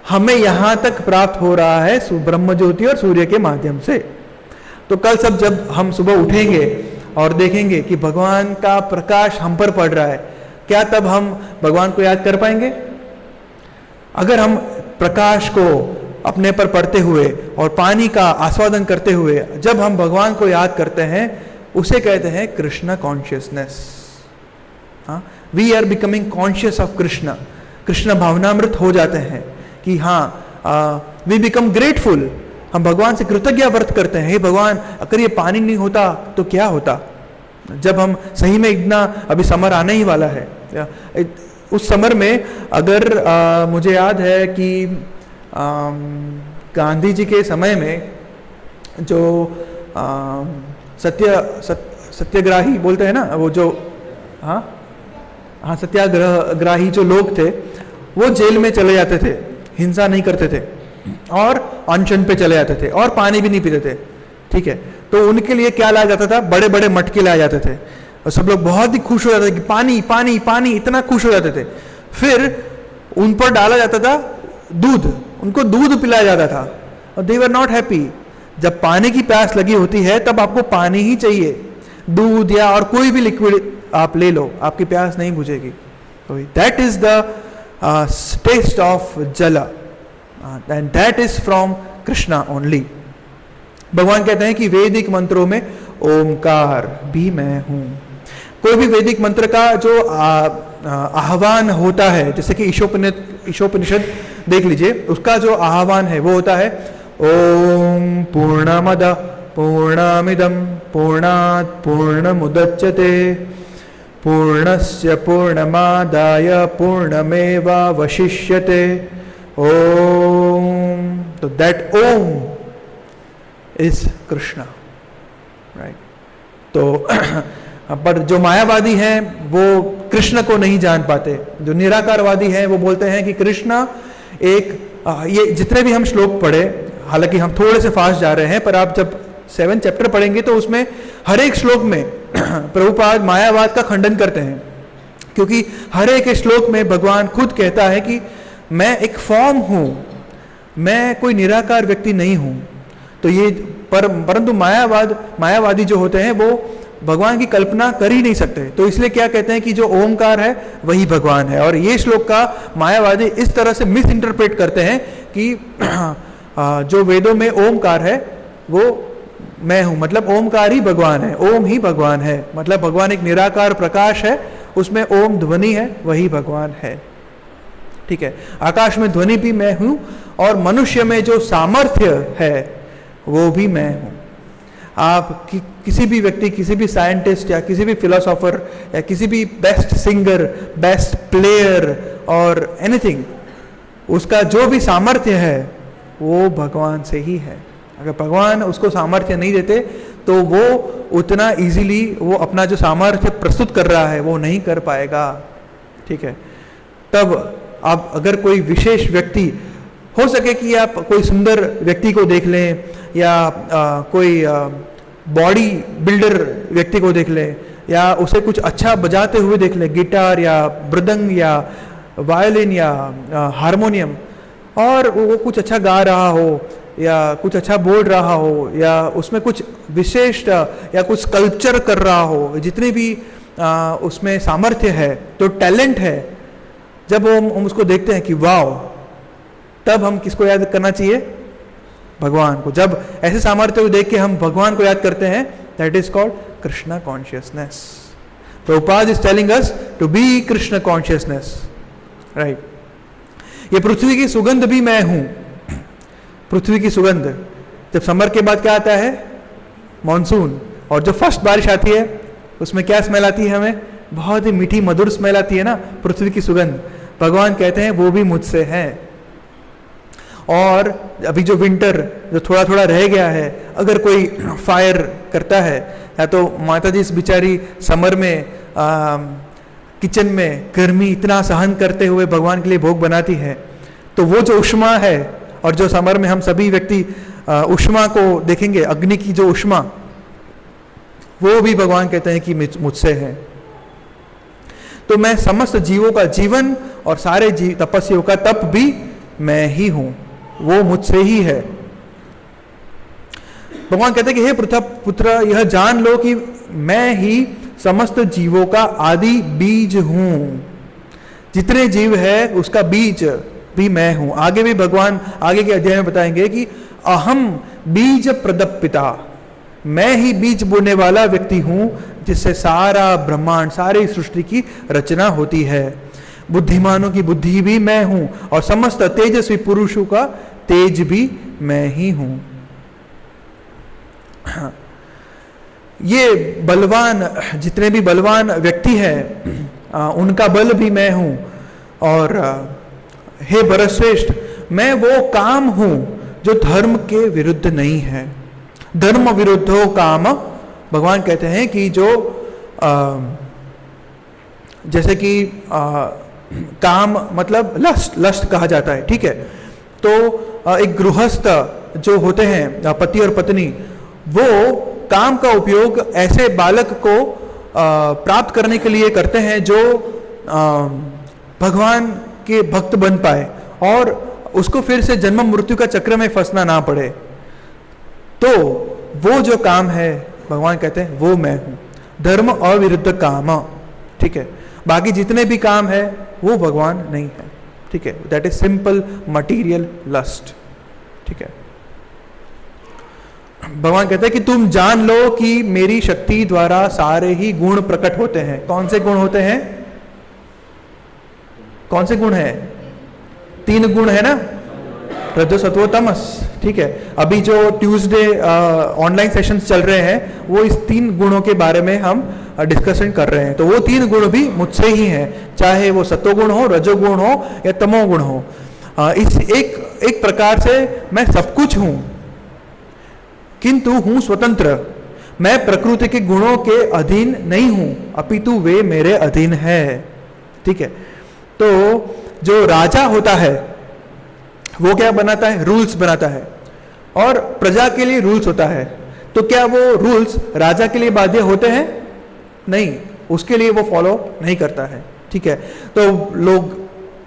हमें यहाँ तक प्राप्त हो रहा है ब्रह्म ज्योति और सूर्य के माध्यम से। तो कल सब जब हम सुबह उठेंगे और देखेंगे कि भगवान का प्रकाश हम पर पड़ रहा है, क्या तब हम भगवान को याद कर पाएंगे? अगर हम प्रकाश को अपने पर पड़ते हुए और पानी का आस्वादन करते हुए जब हम भगवान को याद करते हैं, उसे कहते हैं कृष्ण कॉन्शियसनेस। हाँ, we are becoming conscious of Krishna. Krishna भावनामृत हो जाते हैं कि हाँ, वी बिकम ग्रेटफुल। हम भगवान से कृतज्ञ व्रत करते हैं, हे भगवान, अगर ये पानी नहीं होता तो क्या होता। जब हम सही में इतना, अभी समर आने ही वाला है, उस समर में अगर मुझे याद है कि गांधी जी के समय में जो सत्याग्रही बोलते हैं ना, वो जो हाँ सत्याग्रही जो लोग थे, वो जेल में चले जाते थे, हिंसा नहीं करते थे और अनशन पे चले जाते थे और पानी भी नहीं पीते थे, ठीक है। तो उनके लिए क्या लाया जाता था? बड़े बड़े मटके लाए जाते थे और सब लोग बहुत ही खुश हो जाते थे कि पानी पानी पानी, इतना खुश हो जाते थे। फिर उन पर डाला जाता था दूध, उनको दूध पिलाया जाता था और दे वर नॉट हैप्पी। जब पानी की प्यास लगी होती है तब आपको पानी ही चाहिए, दूध या और कोई भी लिक्विड आप ले लो, आपकी प्यास नहीं बुझेगी। That is the taste of jala, and that is from Krishna only. भगवान कहते हैं कि वैदिक मंत्रों में ओमकार भी मैं हूं। कोई भी वैदिक मंत्र का जो आह्वान होता है, जैसे कि ईशोपनिषद देख लीजिए, उसका जो आह्वान है वो होता है ओम पूर्णमद पूर्णमिदं पूर्णात् पूर्णमुदच्यते पूर्णस्य पूर्णमादाय पूर्णमेवावशिष्यते ओम। तो that Om is Krishna, right. तो पर जो मायावादी हैं वो कृष्ण को नहीं जान पाते। जो निराकारवादी हैं वो बोलते हैं कि कृष्ण एक, ये जितने भी हम श्लोक पढ़े, हालांकि हम थोड़े से फास्ट जा रहे हैं, पर आप जब 7 चैप्टर पढ़ेंगे तो उसमें हर एक श्लोक में प्रभुपाद मायावाद का खंडन करते हैं, क्योंकि हर एक श्लोक में भगवान खुद कहता है कि मैं एक फॉर्म हूं, मैं कोई निराकार व्यक्ति नहीं हूं। तो ये परंतु मायावादी जो होते हैं वो भगवान की कल्पना कर ही नहीं सकते। तो इसलिए क्या कहते हैं कि जो ओमकार है वही भगवान है। और ये श्लोक का मायावादी इस तरह से मिस इंटरप्रेट करते हैं कि जो वेदों में ओमकार है वो मैं हूं, मतलब ओमकार ही भगवान है, ओम ही भगवान है, मतलब भगवान एक निराकार प्रकाश है, उसमें ओम ध्वनि है, वही भगवान है, ठीक है। आकाश में ध्वनि भी मैं हूं और मनुष्य में जो सामर्थ्य है वो भी मैं हूं। आप किसी भी व्यक्ति, किसी भी साइंटिस्ट या किसी भी फिलोसोफर या किसी भी बेस्ट सिंगर, बेस्ट प्लेयर और एनीथिंग, उसका जो भी सामर्थ्य है वो भगवान से ही है। अगर भगवान उसको सामर्थ्य नहीं देते तो वो उतना इजीली वो अपना जो सामर्थ्य प्रस्तुत कर रहा है वो नहीं कर पाएगा, ठीक है। तब आप अगर कोई विशेष व्यक्ति, हो सके कि आप कोई सुंदर व्यक्ति को देख लें या कोई बॉडी बिल्डर व्यक्ति को देख लें या उसे कुछ अच्छा बजाते हुए देख लें, गिटार या मृदंग या वायलिन या हारमोनियम, और वो कुछ अच्छा गा रहा हो या कुछ अच्छा बोल रहा हो या उसमें कुछ विशेष या कुछ स्कल्पचर कर रहा हो, जितनी भी उसमें सामर्थ्य है, तो टैलेंट है, जब हम उसको देखते हैं कि वाव, तब हम किसको याद करना चाहिए? भगवान को। जब ऐसे सामर्थ्य को देख के हम भगवान को याद करते हैं, that is called Krishna consciousness. Prabhupada is telling us to be Krishna consciousness, right. ये पृथ्वी की सुगंध भी मैं हूं। पृथ्वी की सुगंध, जब समर के बाद क्या आता है, मॉनसून, और जो फर्स्ट बारिश आती है उसमें क्या स्मेल आती है हमें, बहुत ही मीठी मधुर स्मेल आती है ना, पृथ्वी की सुगंध। भगवान कहते हैं वो भी मुझसे है। और अभी जो विंटर जो थोड़ा थोड़ा रह गया है, अगर कोई फायर करता है, या तो माता जी इस बिचारी समर में किचन में गर्मी इतना सहन करते हुए भगवान के लिए भोग बनाती है, तो वो जो उष्मा है, और जो समर में हम सभी व्यक्ति उष्मा को देखेंगे, अग्नि की जो उष्मा, वो भी भगवान कहते हैं कि मुझसे है। तो मैं समस्त जीवों का जीवन और सारे तपस्वियों का तप भी मैं ही हूं, वो मुझसे ही है। भगवान कहते हैं कि हे पुत्र, यह जान लो कि मैं ही समस्त जीवों का आदि बीज हूं। जितने जीव है उसका बीज भी मैं हूं। आगे भी भगवान आगे के अध्याय में बताएंगे कि अहम बीज प्रदपिता, मैं ही बीज बोने वाला व्यक्ति हूं, जिससे सारा ब्रह्मांड, सारी सृष्टि की रचना होती है। बुद्धिमानों की बुद्धि भी मैं हूं, और समस्त तेजस्वी पुरुषों का तेज भी मैं ही हूं। ये बलवान, जितने भी बलवान व्यक्ति हैं, उनका बल भी मैं हूं। और हे भरतश्रेष्ठ, मैं वो काम हूं जो धर्म के विरुद्ध नहीं है। धर्म विरुद्धो काम, भगवान कहते हैं कि जो जैसे कि काम मतलब लस्ट कहा जाता है, ठीक है। तो एक गृहस्थ जो होते हैं, पति और पत्नी, वो काम का उपयोग ऐसे बालक को प्राप्त करने के लिए करते हैं जो भगवान के भक्त बन पाए और उसको फिर से जन्म मृत्यु का चक्र में फंसना ना पड़े। तो वो जो काम है, भगवान कहते हैं वो मैं हूं, धर्म अविरुद्ध काम, ठीक है। बाकी जितने भी काम है वो भगवान नहीं है, ठीक है। That is simple material lust, ठीक है। भगवान कहते हैं कि तुम जान लो कि मेरी शक्ति द्वारा सारे ही गुण प्रकट होते हैं। कौन से गुण होते हैं? कौन से गुण हैं? 3 गुण है ना, रजो सत्व तमस, ठीक है। अभी जो ट्यूसडे ऑनलाइन सेशंस चल रहे हैं, वो इस 3 गुणों के बारे में हम डिस्कशन कर रहे हैं। तो वो 3 गुण भी मुझसे ही हैं, चाहे वो सत्वगुण हो, रजोगुण हो या तमोगुण हो। इस एक प्रकार से मैं सब कुछ हूं, किंतु हूं स्वतंत्र। मैं प्रकृति के गुणों के अधीन नहीं हूं, अपितु वे मेरे अधीन है, ठीक है। तो जो राजा होता है वो क्या बनाता है? रूल्स बनाता है, और प्रजा के लिए रूल्स होता है। तो क्या वो रूल्स राजा के लिए बाध्य होते हैं? नहीं, उसके लिए वो फॉलो नहीं करता है, ठीक है। तो लोग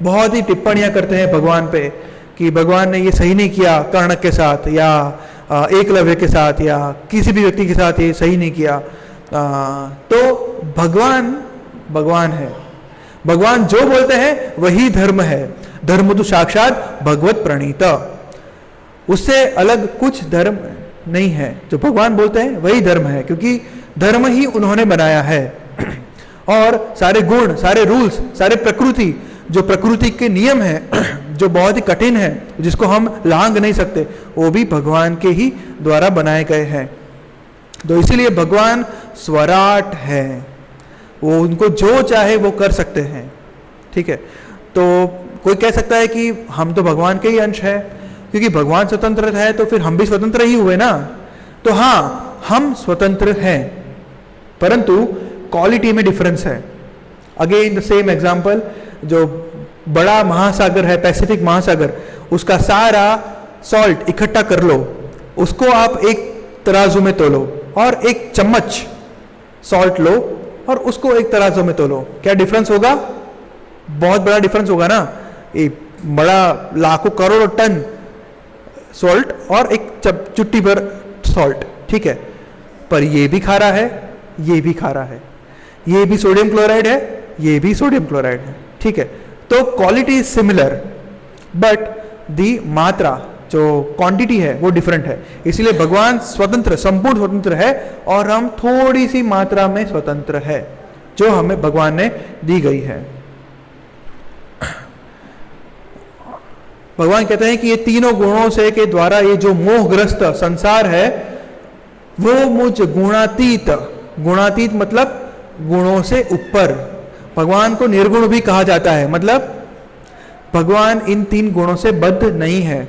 बहुत ही टिप्पणियां करते हैं भगवान पे कि भगवान ने ये सही नहीं किया कर्ण के साथ, या एकलव्य के साथ, या किसी भी व्यक्ति के साथ ये सही नहीं किया। तो भगवान है, भगवान जो बोलते हैं वही धर्म है। धर्म तो साक्षात भगवत प्रणीत, उससे अलग कुछ धर्म नहीं है। जो भगवान बोलते हैं वही धर्म है, क्योंकि धर्म ही उन्होंने बनाया है। और सारे गुण, सारे रूल्स, सारे प्रकृति, जो प्रकृति के नियम हैं, जो बहुत ही कठिन है, जिसको हम लांघ नहीं सकते, वो भी भगवान के ही द्वारा बनाए गए हैं। तो इसीलिए भगवान स्वराट है, वो उनको जो चाहे वो कर सकते हैं, ठीक है। तो कोई कह सकता है कि हम तो भगवान के ही अंश है, क्योंकि भगवान स्वतंत्र है तो फिर हम भी स्वतंत्र ही हुए ना। तो हाँ, हम स्वतंत्र हैं, परंतु क्वालिटी में डिफरेंस है। अगेन द सेम एग्जांपल, जो बड़ा महासागर है, पैसिफिक महासागर, उसका सारा सॉल्ट इकट्ठा कर लो, उसको आप एक तराजू में तोलो, और एक चम्मच सॉल्ट लो और उसको एक तराजू में तोलो, क्या डिफरेंस होगा? बहुत बड़ा डिफरेंस होगा ना। एक बड़ा लाखों करोड़ों टन सॉल्ट और एक चुट्टी भर सॉल्ट, ठीक है। पर ये भी खारा है, ये भी खारा है, ये भी सोडियम क्लोराइड है, ये भी सोडियम क्लोराइड है, ठीक है। तो quality is similar, but the मात्रा, जो क्वांटिटी है वो डिफरेंट है। इसलिए भगवान स्वतंत्र, संपूर्ण स्वतंत्र है, और हम थोड़ी सी मात्रा में स्वतंत्र है, जो हमें भगवान ने दी गई है। भगवान कहते हैं कि ये तीनों गुणों से के द्वारा ये जो मोहग्रस्त संसार है वो मुझ गुणातीत, गुणातीत मतलब गुणों से ऊपर, भगवान को निर्गुण भी कहा जाता है, मतलब भगवान इन तीन गुणों से बद्ध नहीं है।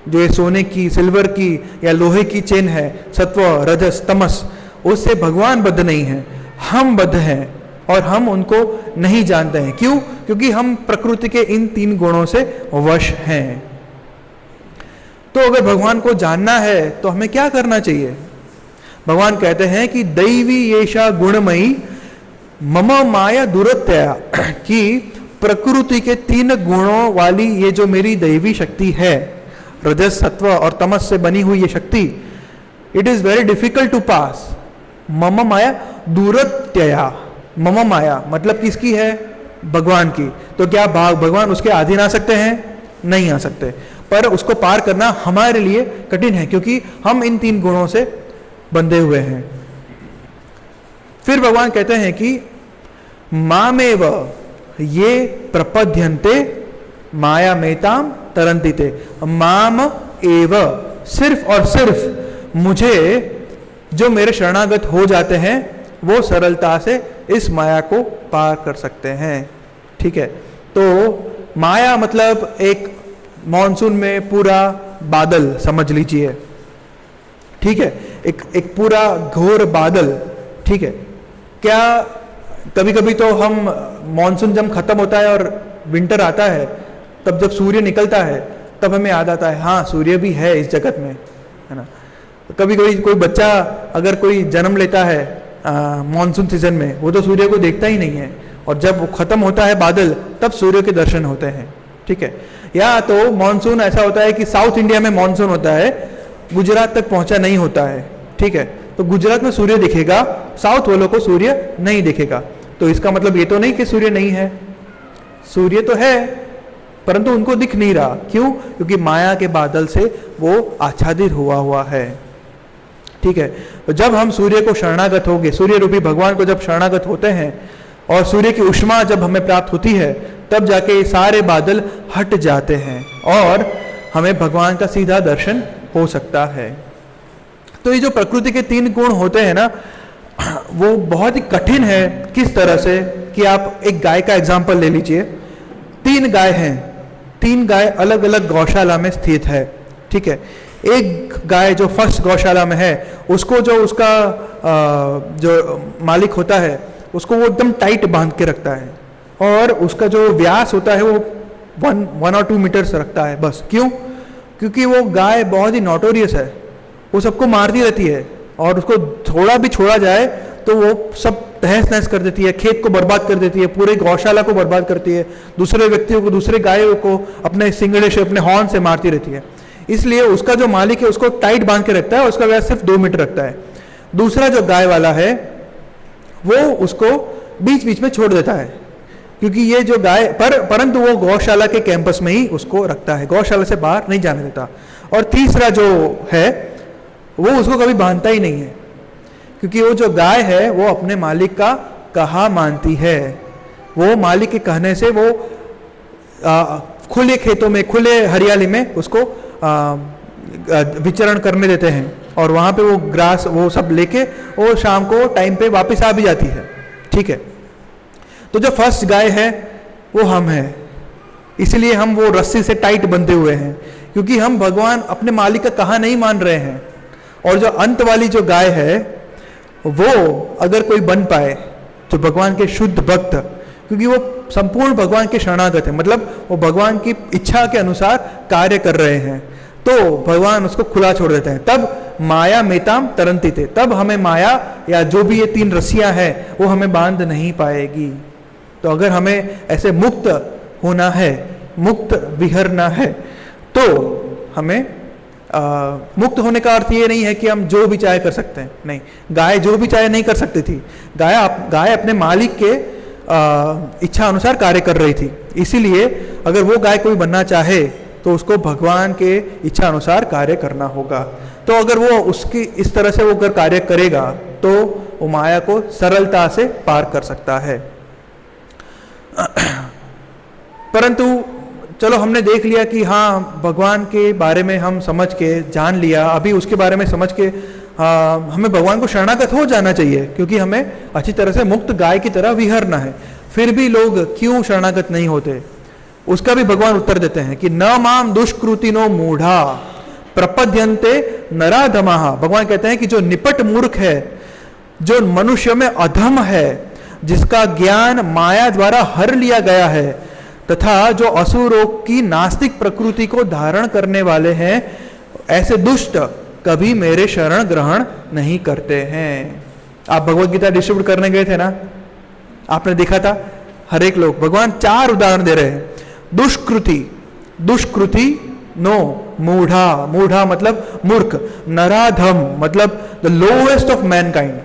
जो ये सोने की, सिल्वर की या लोहे की चेन है, सत्व रजस तमस, उससे भगवान बद्ध नहीं है, हम बद्ध हैं और हम उनको नहीं जानते हैं। क्यों? क्योंकि हम प्रकृति के इन तीन गुणों से वश हैं। तो अगर भगवान को जानना है तो हमें क्या करना चाहिए? भगवान कहते हैं कि दैवी येषा गुणमयी मम माया दुरत्यया, कि प्रकृति के तीन गुणों वाली ये जो मेरी दैवी शक्ति है, रजस सत्व और तमस से बनी हुई ये शक्ति, it is very difficult to pass. मम माया दुरत्यया, मम माया मतलब किसकी है? भगवान की। तो क्या भगवान उसके अधीन आ सकते हैं? नहीं आ सकते, पर उसको पार करना हमारे लिए कठिन है क्योंकि हम इन तीन गुणों से बंधे हुए हैं। फिर भगवान कहते हैं कि मामेव ये प्रपद्यन्ते माया मेताम तरंतिते, माम एव, सिर्फ और सिर्फ मुझे जो मेरे शरणागत हो जाते हैं वो सरलता से इस माया को पार कर सकते हैं। ठीक है, तो माया मतलब एक मॉनसून में पूरा बादल समझ लीजिए। ठीक है, एक पूरा घोर बादल। ठीक है, क्या कभी कभी तो हम मॉनसून जब खत्म होता है और विंटर आता है, तब जब सूर्य निकलता है तब हमें याद आता है हाँ सूर्य भी है इस जगत में, है ना। कभी कभी कोई बच्चा अगर कोई जन्म लेता है मॉनसून सीजन में, वो तो सूर्य को देखता ही नहीं है, और जब खत्म होता है बादल तब सूर्य के दर्शन होते हैं। ठीक है, या तो मॉनसून ऐसा होता है कि साउथ इंडिया में मॉनसून होता है, गुजरात तक पहुंचा नहीं होता है। ठीक है, तो गुजरात में सूर्य दिखेगा, साउथ वालों को सूर्य नहीं दिखेगा। तो इसका मतलब ये तो नहीं कि सूर्य नहीं है, सूर्य तो है परंतु उनको दिख नहीं रहा। क्यों? क्योंकि माया के बादल से वो आच्छादित हुआ है। ठीक है, तो जब हम सूर्य को शरणागत होंगे, सूर्य रूपी भगवान को जब शरणागत होते हैं और सूर्य की उष्मा जब हमें प्राप्त होती है, तब जाके ये सारे बादल हट जाते हैं और हमें भगवान का सीधा दर्शन हो सकता है। तो ये जो प्रकृति के तीन गुण होते हैं ना, वो बहुत ही कठिन है। किस तरह से कि आप एक गाय का एग्जाम्पल ले लीजिए। तीन गाय हैं, तीन गाय अलग अलग गौशाला में स्थित है। ठीक है, एक गाय जो फर्स्ट गौशाला में है, उसको जो उसका जो मालिक होता है उसको वो एकदम टाइट बांध के रखता है, और उसका जो व्यास होता है वो 1 और 2 मीटर्स रखता है बस। क्यों? क्योंकि वो गाय बहुत ही नोटोरियस है, वो सबको मारती रहती है, और उसको थोड़ा भी छोड़ा जाए तो वो सब तहस नहस कर देती है, खेत को बर्बाद कर देती है, पूरे गौशाला को बर्बाद करती है, दूसरे व्यक्तियों को, दूसरे गायों को अपने सिंगड़े से, अपने हॉर्न से मारती रहती है। इसलिए उसका जो मालिक है उसको टाइट बांध के रखता है, उसका व्यास सिर्फ 2 मीटर रखता है। दूसरा जो गाय वाला है वो उसको बीच बीच में छोड़ देता है, क्योंकि ये जो गाय परंतु वो गौशाला के कैंपस में ही उसको रखता है, गौशाला से बाहर नहीं जाने देता। और तीसरा जो है वो उसको कभी बांधता ही नहीं है, क्योंकि वो जो गाय है वो अपने मालिक का कहा मानती है। वो मालिक के कहने से वो खुले खेतों में, खुले हरियाली में उसको विचरण करने देते हैं, और वहाँ पे वो ग्रास वो सब लेके वो शाम को टाइम पे वापस आ भी जाती है। ठीक है, तो जो फर्स्ट गाय है वो हम हैं, इसलिए हम वो रस्सी से टाइट बंधे हुए हैं, क्योंकि हम भगवान अपने मालिक का कहा नहीं मान रहे हैं। और जो अंत वाली जो गाय है वो अगर कोई बन पाए तो भगवान के शुद्ध भक्त, क्योंकि वो संपूर्ण भगवान के शरणागत है, मतलब वो भगवान की इच्छा के अनुसार कार्य कर रहे हैं, तो भगवान उसको खुला छोड़ देते हैं। तब माया मेताम तरंतिते, तब हमें माया या जो भी ये 3 रस्सियां हैं वो हमें बांध नहीं पाएगी। तो अगर हमें ऐसे मुक्त होना है, मुक्त विहरना है, तो हमें मुक्त होने का अर्थ ये नहीं है कि हम जो भी चाहे कर सकते हैं, नहीं। गाय जो भी चाहे नहीं कर सकती थी, गाय अपने मालिक के इच्छा अनुसार कार्य कर रही थी। इसीलिए अगर वो गाय कोई बनना चाहे तो उसको भगवान के इच्छा अनुसार कार्य करना होगा। तो अगर वो उसकी इस तरह से वो अगर कार्य करेगा तो वो माया को सरलता से पार कर सकता है। परंतु चलो हमने देख लिया कि हाँ भगवान के बारे में हम समझ के जान लिया, अभी उसके बारे में समझ के हमें भगवान को शरणागत हो जाना चाहिए, क्योंकि हमें अच्छी तरह से मुक्त गाय की तरह विहरना है। फिर भी लोग क्यों शरणागत नहीं होते, उसका भी भगवान उत्तर देते हैं कि न माम दुष्कृतिनो मूढ़ा प्रपद्यन्ते नराधमाः। भगवान कहते हैं कि जो निपट मूर्ख है, जो मनुष्य में अधम है, जिसका ज्ञान माया द्वारा हर लिया गया है, तथा जो असुरों की नास्तिक प्रकृति को धारण करने वाले हैं, ऐसे दुष्ट कभी मेरे शरण ग्रहण नहीं करते हैं। आप भगवत गीता डिस्ट्रीब्यूट करने गए थे ना, आपने देखा था हर एक लोग, भगवान 4 उदाहरण दे रहे हैं। दुष्कृति, दुष्कृति नो, मूढ़ा, मूढ़ा मतलब मूर्ख, नराधम मतलब the lowest of mankind.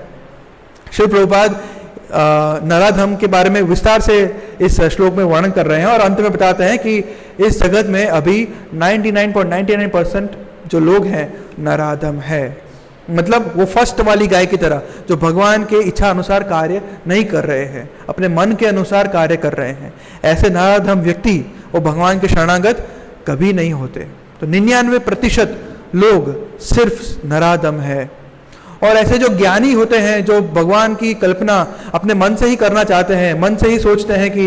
Shri Prabhupada नराधम के बारे में विस्तार से इस श्लोक में वर्णन कर रहे हैं और अंत में बताते हैं कि इस जगत में अभी 99.99% जो लोग हैं नराधम है, मतलब वो फर्स्ट वाली गाय की तरह जो भगवान के इच्छा अनुसार कार्य नहीं कर रहे हैं, अपने मन के अनुसार कार्य कर रहे हैं। ऐसे नराधम व्यक्ति वो भगवान के शरणागत कभी नहीं होते। तो 99% लोग सिर्फ नराधम है। और ऐसे जो ज्ञानी होते हैं, जो भगवान की कल्पना अपने मन से ही करना चाहते हैं, मन से ही सोचते हैं कि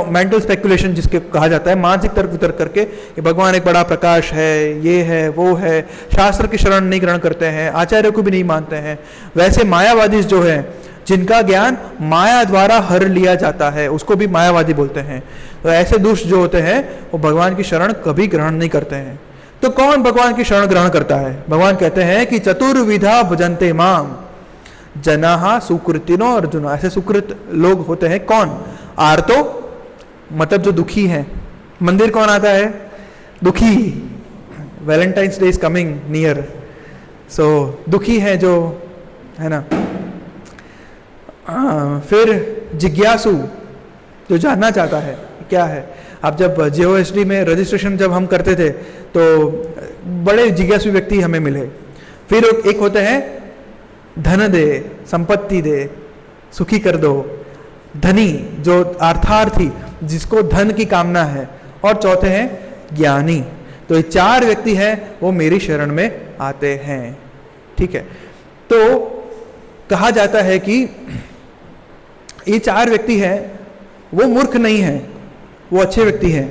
मेंटल स्पेकुलेशन जिसके कहा जाता है, मानसिक तर्क वितर्क करके कि भगवान एक बड़ा प्रकाश है, ये है वो है, शास्त्र की शरण नहीं ग्रहण करते हैं, आचार्य को भी नहीं मानते हैं, वैसे मायावादी जो है जिनका ज्ञान माया द्वारा हर लिया जाता है, उसको भी मायावादी बोलते हैं। तो ऐसे दुष्ट जो होते हैं वो भगवान की शरण कभी ग्रहण नहीं करते हैं। तो कौन भगवान की शरण ग्रहण करता है? भगवान कहते हैं कि चतुर्विधा भजन्ते माम जनाहा सुकृतिनो अर्जुन। ऐसे सुकृत लोग होते हैं कौन? आर्तो मतलब जो दुखी हैं। मंदिर कौन आता है? दुखी। Valentine's day is coming near, so दुखी है जो, है ना। फिर जिज्ञासु जो जानना चाहता है क्या है। आप जब JOSD में रजिस्ट्रेशन जब हम करते थे तो बड़े जिज्ञासु व्यक्ति हमें मिले। फिर एक होते हैं धन दे, संपत्ति दे, सुखी कर दो, धनी जो अर्थार्थी जिसको धन की कामना है, और चौथे हैं ज्ञानी। तो ये 4 व्यक्ति हैं वो मेरी शरण में आते हैं। ठीक है, तो कहा जाता है कि ये 4 व्यक्ति हैं वो मूर्ख नहीं हैं, वो अच्छे व्यक्ति हैं।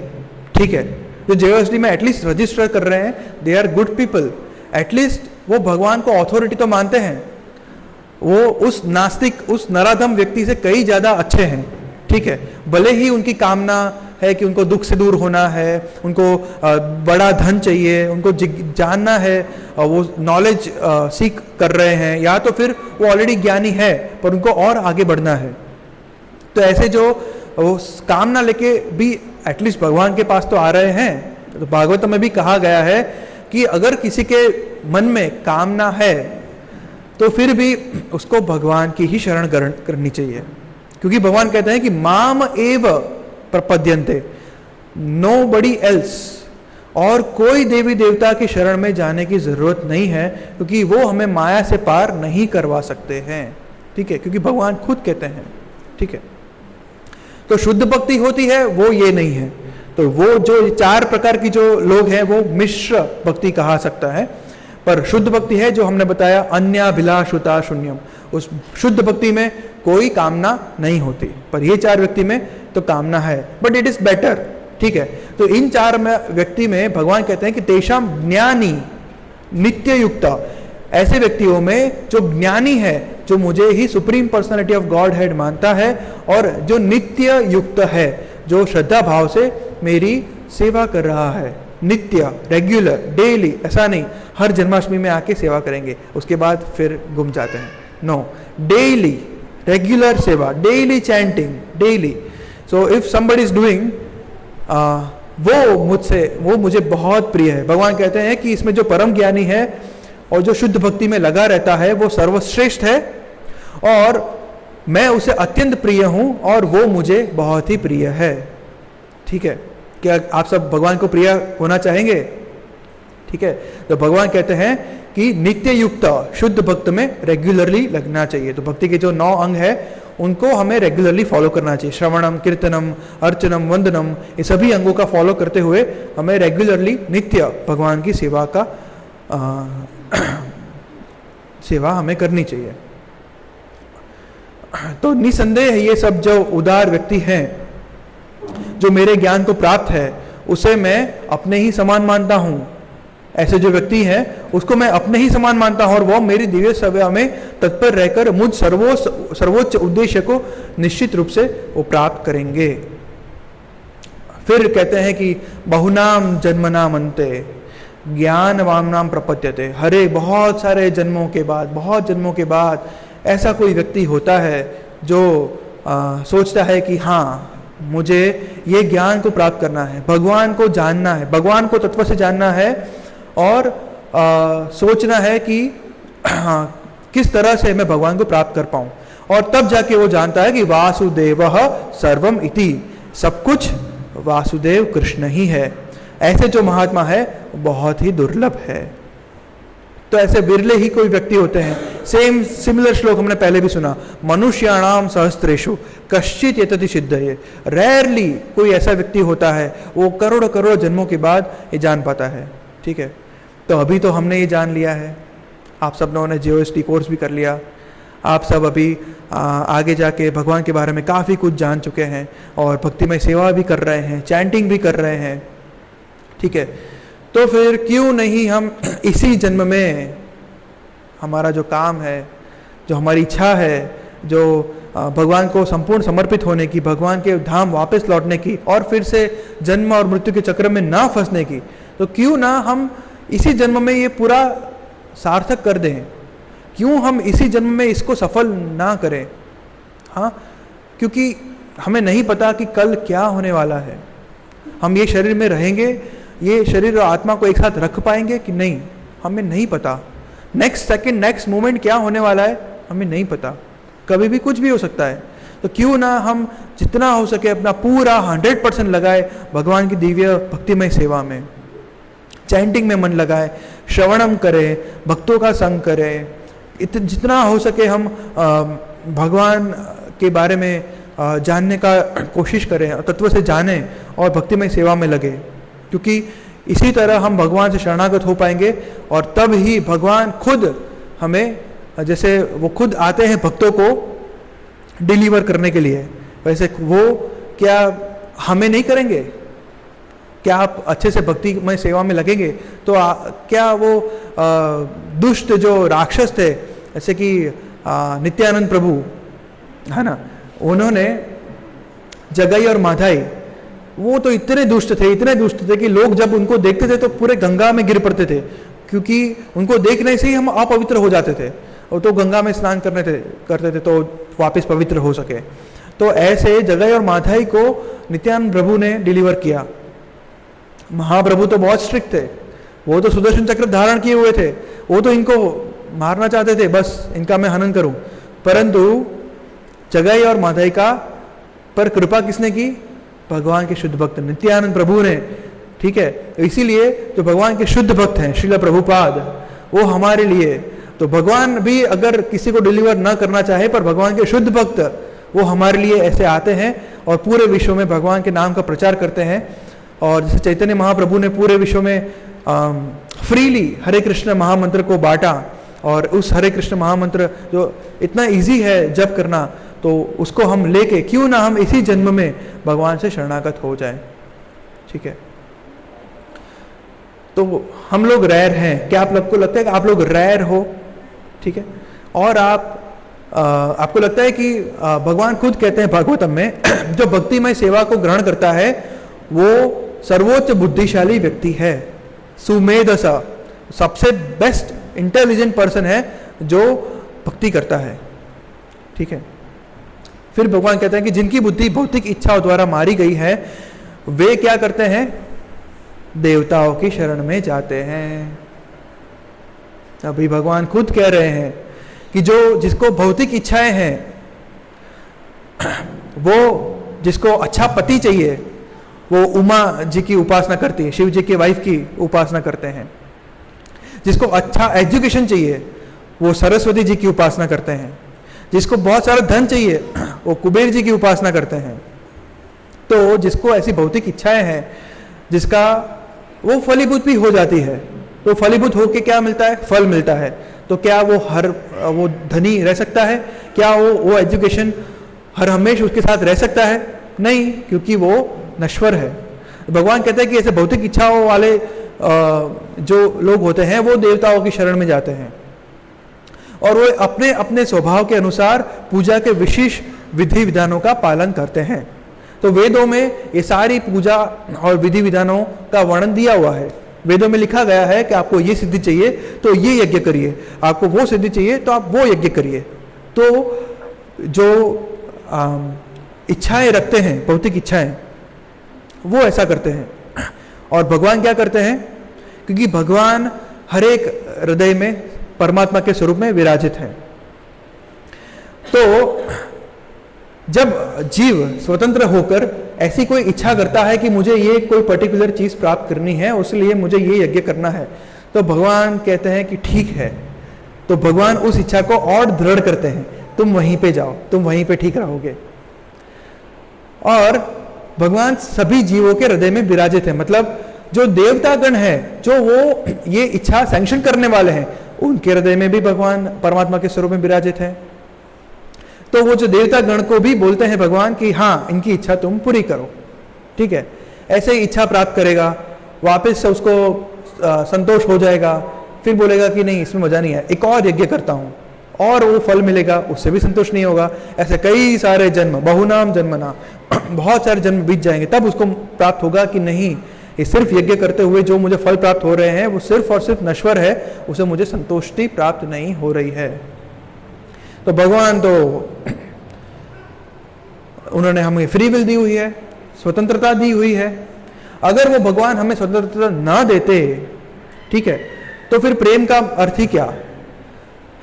ठीक है, जो JOSD में एटलीस्ट रजिस्टर कर रहे हैं, they are good people. At least वो भगवान को अथॉरिटी तो मानते हैं, वो उस नास्तिक, उस नराधम व्यक्ति से कई ज्यादा अच्छे हैं। ठीक है, भले ही उनकी कामना है कि उनको दुख से दूर होना है, उनको बड़ा धन चाहिए, उनको जानना है, वो नॉलेज सीख कर रहे हैं, या तो फिर वो ऑलरेडी ज्ञानी है पर उनको और आगे बढ़ना है। तो ऐसे जो वो कामना लेके भी एटलीस्ट भगवान के पास तो आ रहे हैं। तो भागवत में भी कहा गया है कि अगर किसी के मन में कामना है तो फिर भी उसको भगवान की ही शरण ग्रहण करनी चाहिए, क्योंकि भगवान कहते हैं कि माम एव प्रपद्यन्ते, नोबडी एल्स। और कोई देवी देवता की शरण में जाने की जरूरत नहीं है, क्योंकि वो हमें माया से पार नहीं करवा सकते हैं। ठीक है, क्योंकि भगवान खुद कहते हैं। ठीक है, तो शुद्ध भक्ति होती है वो ये नहीं है। तो वो जो 4 प्रकार की जो लोग हैं वो मिश्र भक्ति कहा सकता है, पर शुद्ध भक्ति है जो हमने बताया अन्याभिलाषुता शून्यम। उस शुद्ध भक्ति में कोई कामना नहीं होती, पर ये 4 व्यक्ति में तो कामना है, बट इट इज बेटर। ठीक है, तो इन 4 व्यक्ति में भगवान कहते हैं कि तेषाम ज्ञानी नित्य युक्त, ऐसे व्यक्तियों में जो ज्ञानी है, जो मुझे ही supreme personality of Godhead मानता है, और जो नित्य युक्त है, जो श्रद्धा भाव से मेरी सेवा कर रहा है। नित्य, रेगुलर, डेली, ऐसा नहीं हर जन्माष्टमी में आके सेवा करेंगे उसके बाद फिर गुम जाते हैं। नो, डेली रेगुलर सेवा, daily chanting, daily. So if somebody is doing, वो मुझे बहुत प्रिय है। भगवान कहते हैं कि इसमें जो परम ज्ञानी है और जो शुद्ध भक्ति में लगा रहता है वो सर्वश्रेष्ठ है, और मैं उसे अत्यंत प्रिय हूं और वो मुझे बहुत ही प्रिय है। ठीक है, क्या आप सब भगवान को प्रिय होना चाहेंगे? ठीक है, तो भगवान कहते हैं कि नित्य युक्त शुद्ध भक्त में रेगुलरली लगना चाहिए। तो भक्ति के जो 9 अंग है उनको हमें रेगुलरली फॉलो करना चाहिए। श्रवणम, कीर्तनम, अर्चनम, वंदनम, ये सभी अंगों का फॉलो करते हुए हमें रेगुलरली नित्य भगवान की सेवा का सेवा हमें करनी चाहिए। तो निसंदेह ये सब जो उदार व्यक्ति हैं, जो मेरे ज्ञान को प्राप्त है, उसे मैं अपने ही समान मानता हूं। ऐसे जो व्यक्ति हैं उसको मैं अपने ही समान मानता हूं और वो मेरी दिव्य सेवा में तत्पर रहकर मुझ सर्वोच्च उद्देश्य को निश्चित रूप से वो प्राप्त करेंगे। फिर कहते हैं कि बहुनाम जन्मनाम अंते ज्ञान वामनाम प्रपद्यते। हरे बहुत सारे जन्मों के बाद, बहुत जन्मों के बाद ऐसा कोई व्यक्ति होता है जो सोचता है कि हाँ, मुझे ये ज्ञान को प्राप्त करना है, भगवान को जानना है, भगवान को तत्व से जानना है और सोचना है कि किस तरह से मैं भगवान को प्राप्त कर पाऊं। और तब जाके वो जानता है कि वासुदेवः सर्वम इति, सब कुछ वासुदेव कृष्ण ही है। ऐसे जो महात्मा है बहुत ही दुर्लभ है। तो ऐसे विरले ही कोई व्यक्ति होते हैं। सिमिलर श्लोक हमने पहले भी सुना, मनुष्याणाम सहस्त्रेषु कश्चित यतति सिद्धये। रेयरली कोई ऐसा व्यक्ति होता है वो करोड़ करोड़ जन्मों के बाद ये जान पाता है। ठीक है, तो अभी तो हमने ये जान लिया है, आप सब लोगों ने JOST कोर्स भी कर लिया, आप सब अभी आगे जाके भगवान के बारे में काफ़ी कुछ जान चुके हैं और भक्तिमय सेवा भी कर रहे हैं, चैंटिंग भी कर रहे हैं। ठीक है, तो फिर क्यों नहीं हम इसी जन्म में हमारा जो काम है, जो हमारी इच्छा है, जो भगवान को संपूर्ण समर्पित होने की, भगवान के धाम वापस लौटने की और फिर से जन्म और मृत्यु के चक्र में ना फंसने की, तो क्यों ना हम इसी जन्म में ये पूरा सार्थक कर दें? क्यों हम इसी जन्म में इसको सफल ना करें? हाँ, क्योंकि हमें नहीं पता कि कल क्या होने वाला है। हम ये शरीर में रहेंगे, ये शरीर और आत्मा को एक साथ रख पाएंगे कि नहीं, हमें नहीं पता। नेक्स्ट सेकंड, नेक्स्ट मोमेंट क्या होने वाला है हमें नहीं पता, कभी भी कुछ भी हो सकता है। तो क्यों ना हम जितना हो सके अपना पूरा 100% लगाए भगवान की दिव्य भक्तिमय सेवा में, चैंटिंग में मन लगाए, श्रवणम करें, भक्तों का संग करें, जितना हो सके हम भगवान के बारे में जानने का कोशिश करें, तत्व से जानें और भक्तिमय सेवा में लगे। क्योंकि इसी तरह हम भगवान से शरणागत हो पाएंगे और तब ही भगवान खुद हमें, जैसे वो खुद आते हैं भक्तों को डिलीवर करने के लिए, वैसे वो क्या हमें नहीं करेंगे? क्या आप अच्छे से भक्तिमय सेवा में लगेंगे तो क्या वो दुष्ट जो राक्षस थे, जैसे कि नित्यानंद प्रभु है ना, उन्होंने जगाई और माधाई, वो तो इतने दुष्ट थे कि लोग जब उनको देखते थे तो पूरे गंगा में गिर पड़ते थे, क्योंकि उनको देखने से ही हम अपवित्र हो जाते थे। और तो गंगा में स्नान करते थे तो वापस पवित्र हो सके। तो ऐसे जगाई और माधाई को नित्यानंद प्रभु ने डिलीवर किया। महाप्रभु तो बहुत स्ट्रिक्ट थे, वो तो सुदर्शन चक्र धारण किए हुए थे, वो तो इनको मारना चाहते थे, बस इनका मैं हनन करूं। परंतु जगाई और माधाई का पर कृपा किसने की? भगवान के शुद्ध भक्त नित्यानंद प्रभु ने। ठीक है, तो इसीलिए जो भगवान के शुद्ध भक्त हैं श्रील प्रभुपाद, वो हमारे लिए, तो भगवान भी अगर किसी को डिलीवर ना करना चाहे, पर भगवान के शुद्ध भक्त वो हमारे लिए ऐसे आते हैं और पूरे विश्व में भगवान के नाम का प्रचार करते हैं। और जैसे चैतन्य महाप्रभु ने पूरे विश्व में फ्रीली हरे कृष्ण महामंत्र को बांटा, और उस हरे कृष्ण महामंत्र जो इतना इजी है जप करना, तो उसको हम लेके क्यों ना हम इसी जन्म में भगवान से शरणागत हो जाएं। ठीक है, तो हम लोग रेयर हैं। क्या आप लोग को लगता है कि आप लोग रेयर हो? ठीक है, और आपको लगता है कि भगवान खुद कहते हैं भागवतम में जो भक्तिमय सेवा को ग्रहण करता है वो सर्वोच्च बुद्धिशाली व्यक्ति है, सुमेधसा, सबसे बेस्ट इंटेलिजेंट पर्सन है जो भक्ति करता है। ठीक है, फिर भगवान कहते हैं कि जिनकी बुद्धि भौतिक इच्छाओं द्वारा मारी गई है वे क्या करते हैं? देवताओं की शरण में जाते हैं। अभी भगवान खुद कह रहे हैं कि जो जिसको भौतिक इच्छाएं हैं, वो जिसको अच्छा पति चाहिए वो उमा जी की उपासना करती है, शिव जी की वाइफ की उपासना करते हैं। जिसको अच्छा एजुकेशन चाहिए वो सरस्वती जी की उपासना करते हैं। जिसको बहुत सारा धन चाहिए वो कुबेर जी की उपासना करते हैं। तो जिसको ऐसी भौतिक इच्छाएं हैं जिसका वो फलीभूत भी हो जाती है, तो फलीभूत होके क्या मिलता है? फल मिलता है। तो क्या वो धनी रह सकता है? क्या वो एजुकेशन हर हमेश उसके साथ रह सकता है? नहीं, क्योंकि वो नश्वर है। भगवान कहते हैं कि ऐसे भौतिक इच्छाओं वाले जो लोग होते हैं वो देवताओं की शरण में जाते हैं और वो अपने अपने स्वभाव के अनुसार पूजा के विशेष विधि विधानों का पालन करते हैं। तो वेदों में ये सारी पूजा और विधि विधानों का वर्णन दिया हुआ है। वेदों में लिखा गया है कि आपको ये सिद्धि चाहिए तो ये यज्ञ करिए, आपको वो सिद्धि चाहिए तो आप वो यज्ञ करिए। तो जो इच्छाएं रखते हैं, भौतिक इच्छाएं, वो ऐसा करते हैं। और भगवान क्या करते हैं? क्योंकि भगवान हर एक हृदय में परमात्मा के स्वरूप में विराजित है। तो जब जीव स्वतंत्र होकर ऐसी कोई इच्छा करता है कि मुझे ये कोई पर्टिकुलर चीज प्राप्त करनी है, उसलिए मुझे ये यज्ञ करना है, तो भगवान कहते हैं कि ठीक है। तो भगवान उस इच्छा को और दृढ़ करते हैं, तुम वहीं पे जाओ, तुम वहीं पे ठीक रहोगे। और भगवान सभी जीवों के हृदय में विराजित है। मतलब जो देवतागण है, जो वो ये इच्छा सैंक्शन करने वाले हैं, उनके हृदय में भी भगवान परमात्मा के स्वरूप में विराजित है। तो वो जो देवता गण को भी बोलते हैं भगवान कि हाँ, इनकी इच्छा तुम पूरी करो, ठीक है। ऐसे ही इच्छा प्राप्त करेगा, वापस से उसको संतोष हो जाएगा, फिर बोलेगा कि नहीं इसमें मजा नहीं है, एक और यज्ञ करता हूँ, और वो फल मिलेगा, उससे भी संतोष नहीं होगा। ऐसे कई सारे जन्म, बहुनाम जन्मना, बहुत सारे जन्म बीत जाएंगे, तब उसको प्राप्त होगा कि नहीं, ये सिर्फ यज्ञ करते हुए जो मुझे फल प्राप्त हो रहे हैं वो सिर्फ और सिर्फ नश्वर है, उसे मुझे संतुष्टि प्राप्त नहीं हो रही है। तो भगवान तो उन्होंने हमें फ्री विल दी हुई है, स्वतंत्रता दी हुई है। अगर वो भगवान हमें स्वतंत्रता ना देते, ठीक है, तो फिर प्रेम का अर्थ ही क्या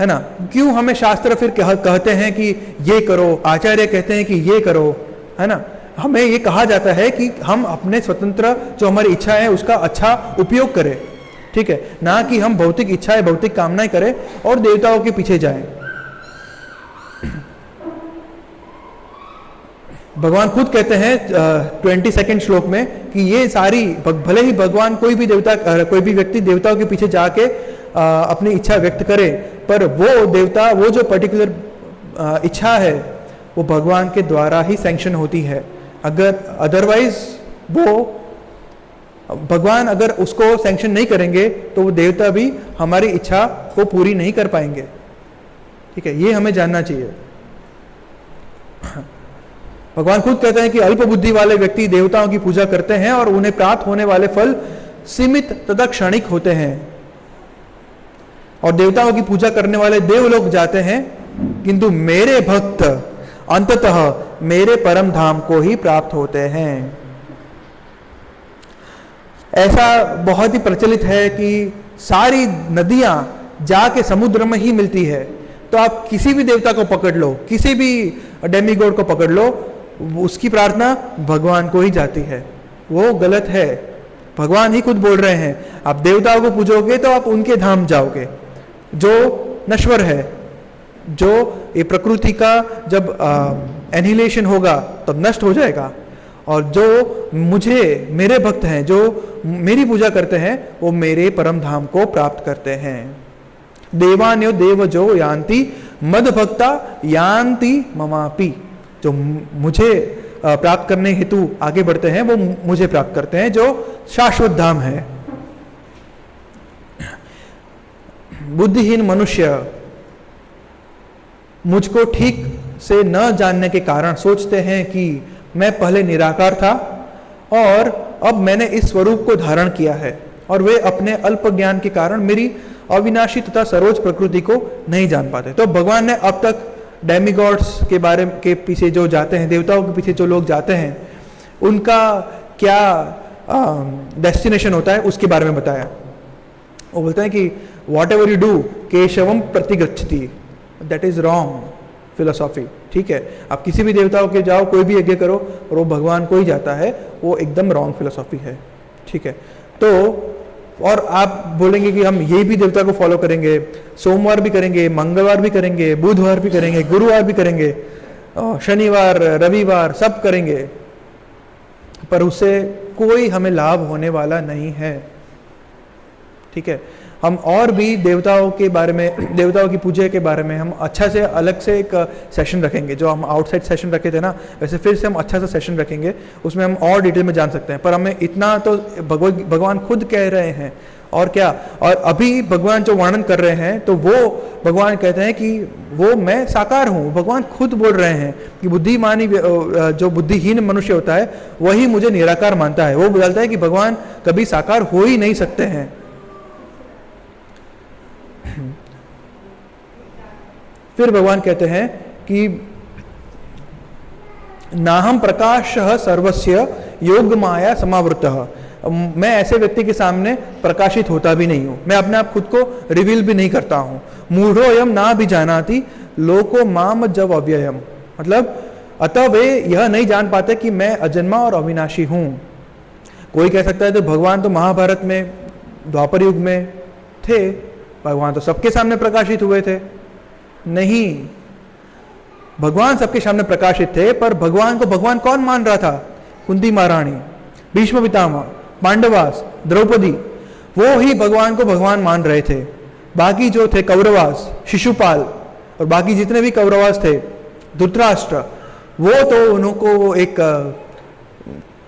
है ना? क्यों हमें शास्त्र फिर कहते हैं कि ये करो, आचार्य कहते हैं कि ये करो, है ना? हमें ये कहा जाता है कि हम अपने स्वतंत्र जो हमारी इच्छा है उसका अच्छा उपयोग करें, ठीक है, ना कि हम भौतिक इच्छाएं, भौतिक कामनाएं करें और देवताओं के पीछे जाएं। भगवान खुद कहते हैं 22वें श्लोक में कि ये सारी, भले ही भगवान कोई भी व्यक्ति देवताओं के पीछे जाके अपनी इच्छा व्यक्त करे, पर वो देवता, वो जो पर्टिकुलर इच्छा है वो भगवान के द्वारा ही सैंक्शन होती है। अगर अदरवाइज वो भगवान अगर उसको सैंक्शन नहीं करेंगे तो वो देवता भी हमारी इच्छा को पूरी नहीं कर पाएंगे, ठीक है, ये हमें जानना चाहिए। भगवान खुद कहते हैं कि अल्प बुद्धि वाले व्यक्ति देवताओं की पूजा करते हैं और उन्हें प्राप्त होने वाले फल सीमित तथा क्षणिक होते हैं, और देवताओं की पूजा करने वाले देवलोक जाते हैं, किंतु मेरे भक्त अंततः मेरे परम धाम को ही प्राप्त होते हैं। ऐसा बहुत ही प्रचलित है कि सारी नदियां जाके समुद्र में ही मिलती है। तो आप किसी भी देवता को पकड़ लो, किसी भी डेमीगॉड को पकड़ लो, उसकी प्रार्थना भगवान को ही जाती है। वो गलत है। भगवान ही खुद बोल रहे हैं, आप देवताओं को पूजोगे तो आप उनके धाम जाओगे, जो नश्वर है, जो ये प्रकृति का जब एनिहिलेशन होगा तब नष्ट हो जाएगा, और जो मुझे, मेरे भक्त हैं, जो मेरी पूजा करते हैं, वो मेरे परम धाम को प्राप्त करते हैं। देवान्यो देव जो यान्ति मद भक्ता यान्ति ममापि, जो मुझे प्राप्त करने हेतु आगे बढ़ते हैं वो मुझे प्राप्त करते हैं, जो शाश्वत धाम है। बुद्धिहीन मनुष्य मुझको ठीक से न जानने के कारण सोचते हैं कि मैं पहले निराकार था और अब मैंने इस स्वरूप को धारण किया है, और वे अपने अल्प ज्ञान के कारण मेरी अविनाशी तथा सरोज प्रकृति को नहीं जान पाते। तो भगवान ने अब तक डेमीगॉड्स के बारे के पीछे जो जाते हैं, देवताओं के पीछे जो लोग जाते हैं, उनका क्या डेस्टिनेशन होता है उसके बारे में बताया। वो बोलते हैं कि वॉट एवर यू डू केशवम प्रतिगच्छति, दैट इज रॉन्ग फिलोसॉफी, ठीक है। आप किसी भी देवताओं के जाओ, कोई भी यज्ञ करो और वो भगवान को ही जाता है, वो एकदम रॉन्ग फिलोसॉफी है, ठीक है। तो और आप बोलेंगे कि हम ये भी देवता को फॉलो करेंगे, सोमवार भी करेंगे, मंगलवार भी करेंगे, बुधवार भी करेंगे, गुरुवार भी करेंगे, शनिवार रविवार सब करेंगे, पर उससे कोई हमें लाभ होने वाला नहीं है। ठीक है, हम और भी देवताओं के बारे में, देवताओं की पूजा के बारे में हम अच्छा से अलग से एक सेशन रखेंगे। जो हम आउटसाइड सेशन रखे थे ना, वैसे फिर से हम अच्छा सा सेशन रखेंगे, उसमें हम और डिटेल में जान सकते हैं। पर हमें इतना तो भगवान खुद कह रहे हैं, और क्या, और अभी भगवान जो वर्णन कर रहे हैं तो वो भगवान कहते हैं कि वो मैं साकार हूँ। भगवान खुद बोल रहे हैं कि बुद्धिमानी, जो बुद्धिहीन मनुष्य होता है वही मुझे निराकार मानता है। वो बोलता है कि भगवान कभी साकार हो ही नहीं सकते हैं। फिर भगवान कहते हैं कि नाहम प्रकाशः सर्वस्य योग माया समावृतः। मैं ऐसे व्यक्ति के सामने प्रकाशित होता भी नहीं हूं, मैं अपने आप खुद को रिवील भी नहीं करता हूं। मूढ़ोयम ना भी जानाति लोको माम जब अव्ययम, मतलब अतः वे यह नहीं जान पाते कि मैं अजन्मा और अविनाशी हूं। कोई कह सकता है तो भगवान तो महाभारत में, द्वापर युग में थे, भगवान तो सबके सामने प्रकाशित हुए थे। नहीं, भगवान सबके सामने प्रकाशित थे, पर भगवान को भगवान कौन मान रहा था? कुंती महारानी, भीष्म पितामह, पांडवास, द्रौपदी, वो ही भगवान को भगवान मान रहे थे। बाकी जो थे कौरवास, शिशुपाल और बाकी जितने भी कौरवास थे, धृतराष्ट्र, वो तो उनको एक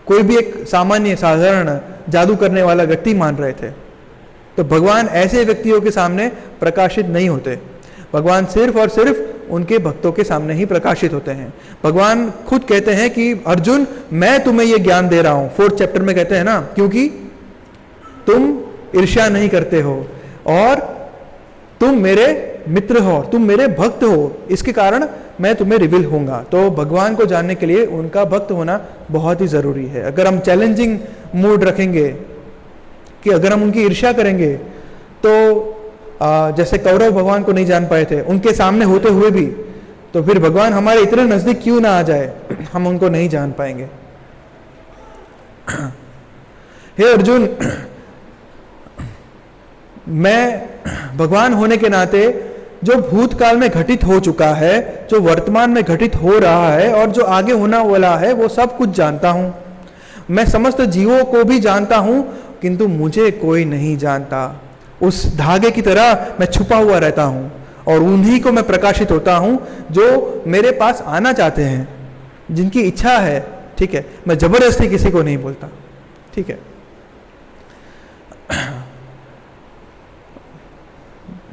कोई भी एक सामान्य साधारण जादू करने वाला व्यक्ति मान रहे थे। तो भगवान ऐसे व्यक्तियों के सामने प्रकाशित नहीं होते। भगवान सिर्फ और सिर्फ उनके भक्तों के सामने ही प्रकाशित होते हैं। भगवान खुद कहते हैं कि अर्जुन, मैं तुम्हें ये ज्ञान दे रहा हूं, 4th चैप्टर में कहते हैं ना, क्योंकि तुम ईर्ष्या नहीं करते हो और तुम मेरे मित्र हो, तुम मेरे भक्त हो, इसके कारण मैं तुम्हें रिवील होऊंगा। तो भगवान को जानने के लिए उनका भक्त होना बहुत ही जरूरी है। अगर हम चैलेंजिंग मूड रखेंगे कि अगर हम उनकी ईर्ष्या करेंगे, तो जैसे कौरव भगवान को नहीं जान पाए थे, उनके सामने होते हुए भी, तो फिर भगवान हमारे इतने नजदीक क्यों ना आ जाए, हम उनको नहीं जान पाएंगे। हे अर्जुन, मैं भगवान होने के नाते जो भूतकाल में घटित हो चुका है, जो वर्तमान में घटित हो रहा है और जो आगे होना वाला है, वो सब कुछ जानता हूं। मैं समस्त जीवों को भी जानता हूं, किंतु मुझे कोई नहीं जानता। उस धागे की तरह मैं छुपा हुआ रहता हूं और उन्हीं को मैं प्रकाशित होता हूं जो मेरे पास आना चाहते हैं, जिनकी इच्छा है। ठीक है, मैं जबरदस्ती किसी को नहीं बोलता। ठीक है,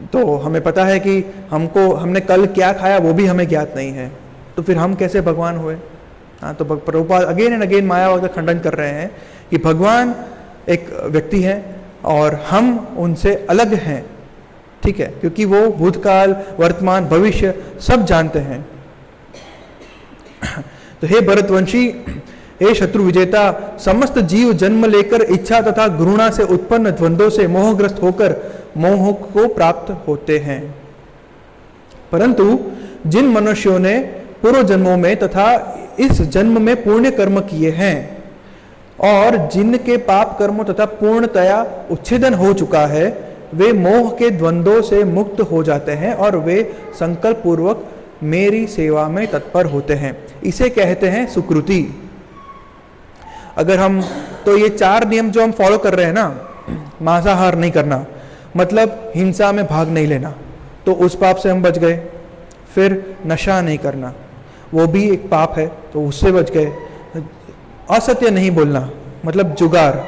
तो हमें पता है कि हमने कल क्या खाया वो भी हमें ज्ञात नहीं है, तो फिर हम कैसे भगवान हुए? हाँ, तो प्रभुपाद अगेन एंड अगेन मायावाद का खंडन कर रहे हैं कि भगवान एक व्यक्ति है और हम उनसे अलग हैं। ठीक है, क्योंकि वो भूतकाल, वर्तमान, भविष्य सब जानते हैं। तो हे भरतवंशी, हे शत्रु विजेता, समस्त जीव जन्म लेकर इच्छा तथा घृणा से उत्पन्न द्वंद्वों से मोहग्रस्त होकर मोह को प्राप्त होते हैं। परंतु जिन मनुष्यों ने पूर्व जन्मों में तथा इस जन्म में पुण्य कर्म किए हैं और जिनके पाप कर्मों तथा पूर्णतया उच्छेदन हो चुका है, वे मोह के द्वंद्वों से मुक्त हो जाते हैं और वे संकल्प पूर्वक मेरी सेवा में तत्पर होते हैं। इसे कहते हैं सुकृति। अगर हम, तो ये 4 नियम जो हम फॉलो कर रहे हैं ना, मांसाहार नहीं करना, मतलब हिंसा में भाग नहीं लेना, तो उस पाप से हम बच गए। फिर नशा नहीं करना, वो भी एक पाप है, तो उससे बच गए। असत्य नहीं बोलना, मतलब जुगार,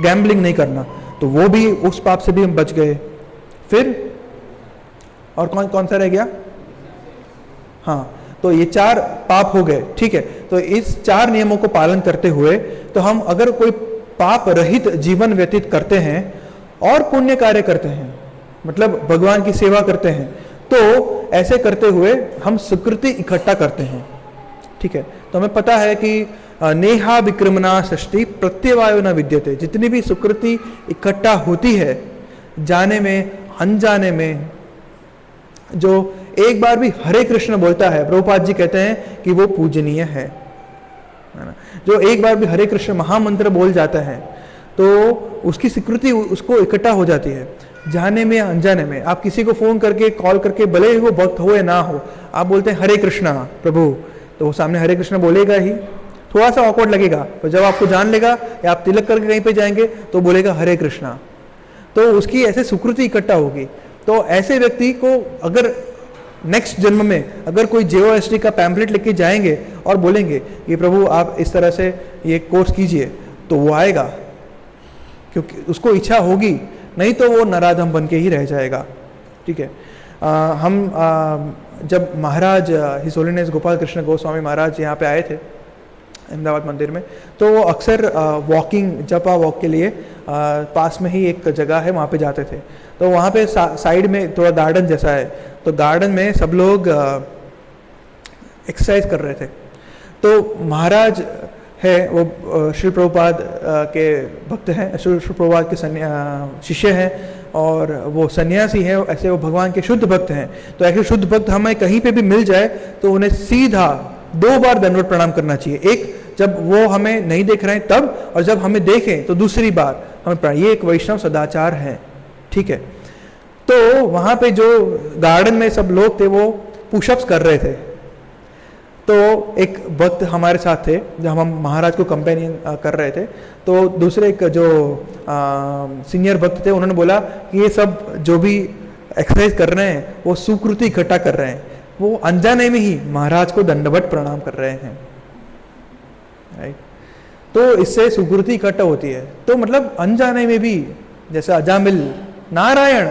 गैम्बलिंग नहीं करना, तो वो भी, उस पाप से भी हम बच गए। फिर और कौन कौन सा रह गया? हाँ, तो ये 4 पाप हो गए। ठीक है, तो इस 4 नियमों को पालन करते हुए तो हम अगर कोई पाप रहित जीवन व्यतीत करते हैं और पुण्य कार्य करते हैं, मतलब भगवान की सेवा करते हैं, तो ऐसे करते हुए हम सुकृति इकट्ठा करते हैं। ठीक है, तो हमें पता है कि नेहा विक्रमणा षष्टि प्रत्यवायो न विद्यते। जितनी भी सुकृति इकट्ठा होती है, जाने में अनजाने में, जो एक बार भी हरे कृष्ण बोलता है, प्रभुपाद जी कहते हैं कि वो पूजनीय है ना। जो एक बार भी हरे कृष्ण महामंत्र बोल जाता है, तो उसकी स्वीकृति उसको इकट्ठा हो जाती है, जाने में या अनजाने में। आप किसी को फ़ोन करके कॉल करके, भले ही वो भक्त हो या ना हो, आप बोलते हैं हरे कृष्णा प्रभु, तो वो सामने हरे कृष्णा बोलेगा ही, थोड़ा सा ऑकवर्ड लगेगा, पर जब आपको जान लेगा या आप तिलक करके कहीं पे जाएंगे तो बोलेगा हरे कृष्णा, तो उसकी ऐसे सुकृति इकट्ठा होगी। तो ऐसे व्यक्ति को अगर नेक्स्ट जन्म में अगर कोई JOST का पैम्पलेट लेके जाएंगे और बोलेंगे कि प्रभु आप इस तरह से ये कोर्स कीजिए, तो वो आएगा, क्योंकि उसको इच्छा होगी, नहीं तो वो नराधम बन के ही रह जाएगा। ठीक है। जब महाराज हिज होलीनेस गोपाल कृष्ण गोस्वामी महाराज यहाँ पे आए थे अहमदाबाद मंदिर में, तो वो अक्सर वॉकिंग, जपा वॉक के लिए पास में ही एक जगह है, वहाँ पे जाते थे। तो वहाँ पे साइड में थोड़ा गार्डन जैसा है, तो गार्डन में सब लोग एक्सरसाइज कर रहे थे। तो महाराज है वो श्री प्रभुपाद के भक्त हैं, श्री प्रभुपाद के शिष्य हैं, और वो सन्यासी हैं, ऐसे वो भगवान के शुद्ध भक्त हैं। तो ऐसे शुद्ध भक्त हमें कहीं पे भी मिल जाए तो उन्हें सीधा 2 बार दंडवत प्रणाम करना चाहिए। एक जब वो हमें नहीं देख रहे हैं तब, और जब हमें देखें तो दूसरी बार हमें प्रणाम। ये एक वैष्णव सदाचार है। ठीक है। तो वहाँ पे जो गार्डन में सब लोग थे वो पुशअप्स कर रहे थे। तो एक भक्त हमारे साथ थे, जब हम महाराज को कंपेनियन कर रहे थे, तो दूसरे एक जो सीनियर भक्त थे, उन्होंने बोला कि ये सब जो भी एक्सरसाइज कर रहे हैं वो सुकृति इकट्ठा कर रहे हैं, वो अनजाने में ही महाराज को दंडवत प्रणाम कर रहे हैं। राइट। तो इससे सुकृति इकट्ठा होती है। तो मतलब अनजाने में भी, जैसे अजामिल नारायण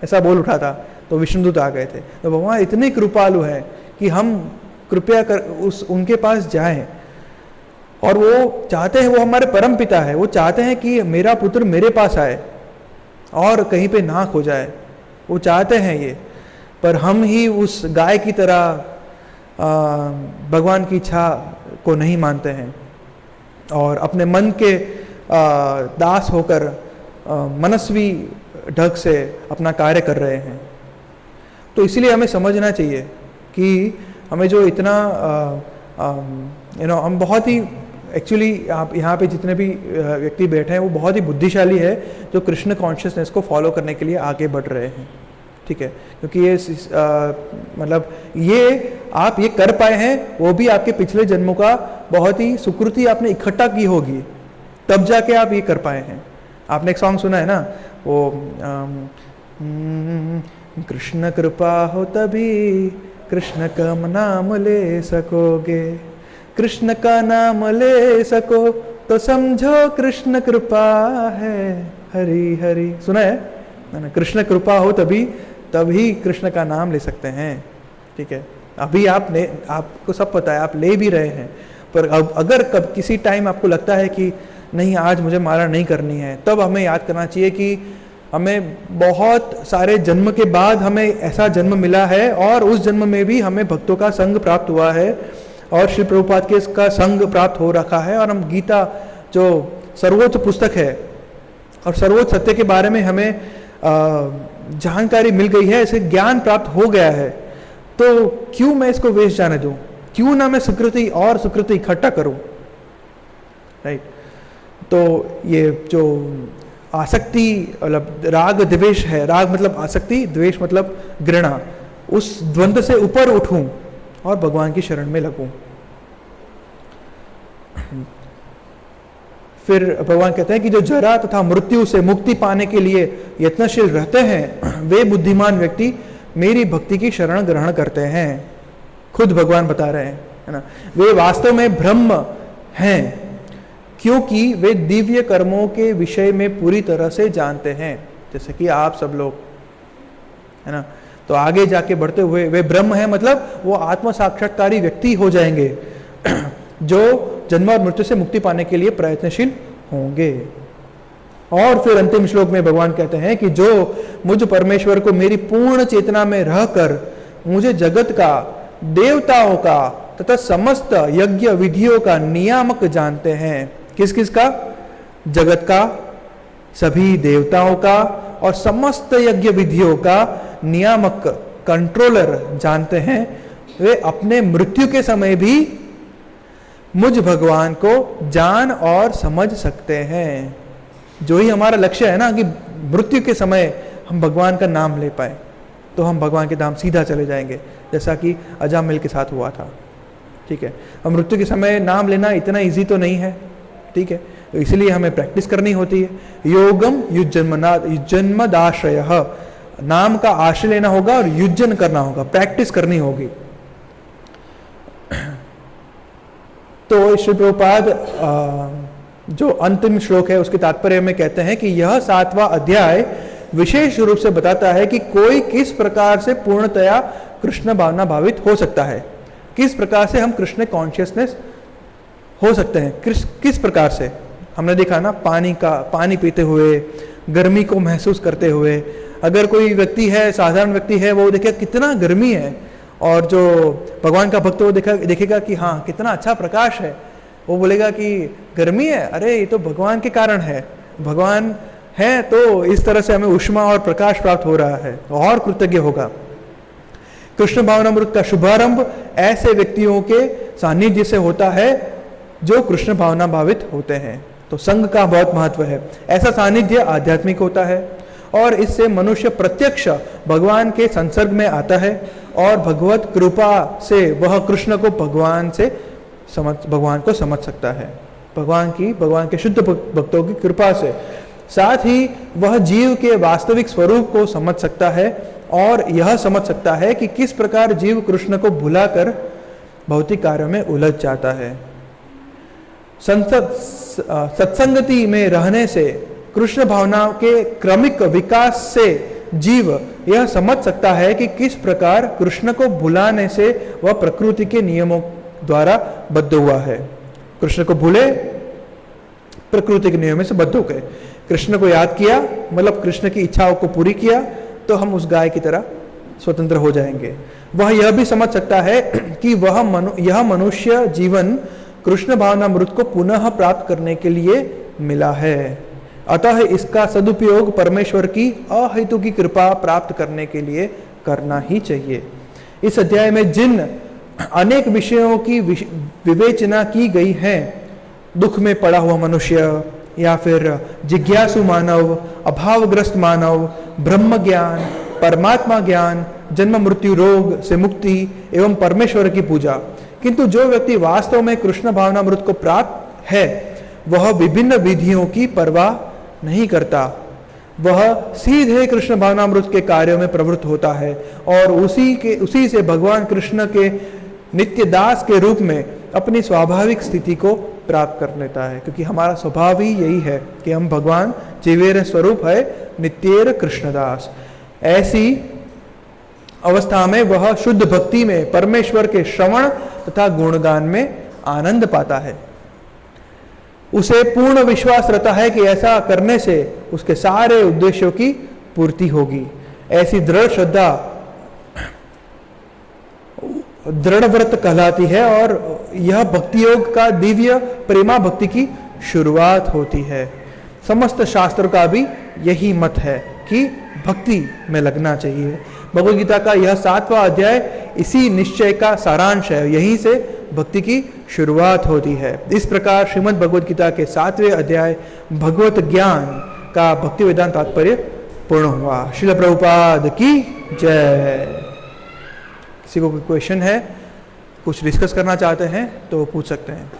ऐसा बोल उठा था तो विष्णुदूत आ गए थे। तो भगवान इतने कृपालु हैं कि हम कृपया कर उनके पास जाएं, और वो चाहते हैं, वो हमारे परम पिता है, वो चाहते हैं कि मेरा पुत्र मेरे पास आए और कहीं पे ना खो जाए, वो चाहते हैं ये। पर हम ही उस गाय की तरह भगवान की इच्छा को नहीं मानते हैं और अपने मन के दास होकर मनस्वी ढंग से अपना कार्य कर रहे हैं। तो इसीलिए हमें समझना चाहिए कि हमें जो इतना हम बहुत ही एक्चुअली आप यहाँ पे जितने भी व्यक्ति बैठे हैं वो बहुत ही बुद्धिशाली है, जो कृष्ण कॉन्शियसनेस को फॉलो करने के लिए आगे बढ़ रहे हैं। ठीक है। क्योंकि ये मतलब ये आप ये कर पाए हैं, वो भी आपके पिछले जन्मों का बहुत ही सुकृति आपने इकट्ठा की होगी, तब जाके आप ये कर पाए हैं। आपने एक सॉन्ग सुना है ना, वो कृष्ण कृपा हो तभी कृष्ण का नाम ले सकोगे, कृष्ण का नाम ले सको तो समझो कृष्ण कृपा है, हरि हरि। सुना है ना? कृष्ण कृपा हो तभी कृष्ण का नाम ले सकते हैं। ठीक है। अभी आपको सब पता है, आप ले भी रहे हैं, पर अब अगर कब किसी टाइम आपको लगता है कि नहीं आज मुझे माला नहीं करनी है, तब हमें याद करना चाहिए कि हमें बहुत सारे जन्म के बाद हमें ऐसा जन्म मिला है, और उस जन्म में भी हमें भक्तों का संग प्राप्त हुआ है और श्री प्रभुपाद के का संग प्राप्त हो रखा है, और हम गीता जो सर्वोच्च पुस्तक है और सर्वोच्च सत्य के बारे में हमें जानकारी मिल गई है, ऐसे ज्ञान प्राप्त हो गया है। तो क्यों मैं इसको वेस्ट जाने दूं? क्यों ना मैं सुकृति और सुकृति इकट्ठा करूं? राइट। तो ये जो आसक्ति मतलब राग द्वेष है, राग मतलब आसक्ति, द्वेष मतलब घृणा, उस द्वंद्व से ऊपर उठूं और भगवान की शरण में लगूं। फिर भगवान कहते हैं कि जो जरा तथा मृत्यु से मुक्ति पाने के लिए यत्नशील रहते हैं, वे बुद्धिमान व्यक्ति मेरी भक्ति की शरण ग्रहण करते हैं। खुद भगवान बता रहे हैं, है ना, वे वास्तव में ब्रह्म हैं, क्योंकि वे दिव्य कर्मों के विषय में पूरी तरह से जानते हैं, जैसे कि आप सब लोग, है ना। तो आगे जाके बढ़ते हुए वे ब्रह्म हैं, मतलब वो आत्म साक्षात्कारी व्यक्ति हो जाएंगे जो जन्म और मृत्यु से मुक्ति पाने के लिए प्रयत्नशील होंगे। और फिर अंतिम श्लोक में भगवान कहते हैं कि जो मुझ परमेश्वर को मेरी पूर्ण चेतना में रहकर मुझे जगत का, देवताओं का तथा समस्त यज्ञ विधियों का नियामक जानते हैं। किस किस का? जगत का, सभी देवताओं का और समस्त यज्ञ विधियों का नियामक, कंट्रोलर जानते हैं। वे अपने मृत्यु के समय भी मुझ भगवान को जान और समझ सकते हैं। जो ही हमारा लक्ष्य है ना कि मृत्यु के समय हम भगवान का नाम ले पाए, तो हम भगवान के धाम सीधा चले जाएंगे, जैसा कि अजामिल के साथ हुआ था। ठीक है, अब मृत्यु के समय नाम लेना इतना इजी तो नहीं है, ठीक है, तो इसलिए हमें प्रैक्टिस करनी होती है। योगम युज्जन्मदाश्रय, नाम का आश्रय लेना होगा और युज्जन करना होगा, प्रैक्टिस करनी होगी। तो श्री प्रभुपाद जो अंतिम श्लोक है उसके तात्पर्य में कहते हैं कि यह 7वां अध्याय विशेष रूप से बताता है कि कोई किस प्रकार से पूर्णतया कृष्ण भावना भावित हो सकता है, किस प्रकार से हम कृष्ण कॉन्शियसनेस हो सकते हैं, किस प्रकार से। हमने देखा ना, पानी पीते हुए, गर्मी को महसूस करते हुए। अगर कोई व्यक्ति है, साधारण व्यक्ति है, वो देखेगा कितना गर्मी है, और जो भगवान का भक्त वो देखेगा कि हाँ कितना अच्छा प्रकाश है, वो बोलेगा कि गर्मी है, अरे ये तो भगवान के कारण है, भगवान है तो इस तरह से हमें ऊष्मा और प्रकाश प्राप्त हो रहा है, और कृतज्ञ होगा। कृष्ण भावनामृत का शुभारंभ ऐसे व्यक्तियों के सानिध्य से होता है जो कृष्ण भावना भावित होते हैं। तो संघ का बहुत महत्व है। ऐसा सानिध्य आध्यात्मिक होता है और इससे मनुष्य प्रत्यक्ष भगवान के संसर्ग में आता है और भगवत कृपा से वह कृष्ण को भगवान को समझ सकता है, भगवान के शुद्ध भक्तों की कृपा से। साथ ही वह जीव के वास्तविक स्वरूप को समझ सकता है और यह समझ सकता है कि किस प्रकार जीव कृष्ण को भुलाकर भौतिक कार्यों में उलझ जाता है। सत्संगति में रहने से, कृष्ण भावना के क्रमिक विकास से जीव यह समझ सकता है कि किस प्रकार कृष्ण को भुलाने से वह प्रकृति के नियमों द्वारा बद्ध हुआ है। कृष्ण को भूले, प्रकृति के नियमों से बद्ध हो गए। कृष्ण को याद किया, मतलब कृष्ण की इच्छाओं को पूरी किया, तो हम उस गाय की तरह स्वतंत्र हो जाएंगे। वह यह भी समझ सकता है कि यह मनुष्य जीवन कृष्ण भावनामृत को पुनः प्राप्त करने के लिए मिला है, अतः इसका सदुपयोग परमेश्वर की अहेतु की कृपा प्राप्त करने के लिए करना ही चाहिए। इस अध्याय में जिन अनेक विषयों की विवेचना की गई है, दुख में पड़ा हुआ मनुष्य या फिर जिज्ञासु मानव, अभावग्रस्त मानव, ब्रह्म ज्ञान, परमात्मा ज्ञान, जन्म मृत्यु रोग से मुक्ति एवं परमेश्वर की पूजा, किंतु जो व्यक्ति वास्तव में कृष्ण भावनामृत को प्राप्त है वह विभिन्न विधियों की परवाह नहीं करता, वह सीधे कृष्ण भावनामृत के कार्यों में प्रवृत्त होता है और उसी से भगवान कृष्ण के नित्य दास के रूप में अपनी स्वाभाविक स्थिति को प्राप्त कर लेता है, क्योंकि हमारा स्वभाव ही यही है कि हम भगवान जीवेर स्वरूप है, नित्येर कृष्णदास। ऐसी अवस्था में वह शुद्ध भक्ति में परमेश्वर के श्रवण तथा गुणगान में आनंद पाता है। उसे पूर्ण विश्वास रहता है कि ऐसा करने से उसके सारे उद्देश्यों की पूर्ति होगी। ऐसी दृढ़ श्रद्धा दृढ़ व्रत कहलाती है और यह भक्ति योग का दिव्य प्रेमा भक्ति की शुरुआत होती है। समस्त शास्त्रों का भी यही मत है कि भक्ति में लगना चाहिए। भगवद गीता का यह 7वां अध्याय इसी निश्चय का सारांश है, यहीं से भक्ति की शुरुआत होती है। इस प्रकार श्रीमद् भगवद गीता के 7वें अध्याय भगवत ज्ञान का भक्ति वेदांत तात्पर्य पूर्ण हुआ। श्रील प्रभुपाद की जय। किसी को कोई क्वेश्चन है, कुछ डिस्कस करना चाहते हैं तो पूछ सकते हैं।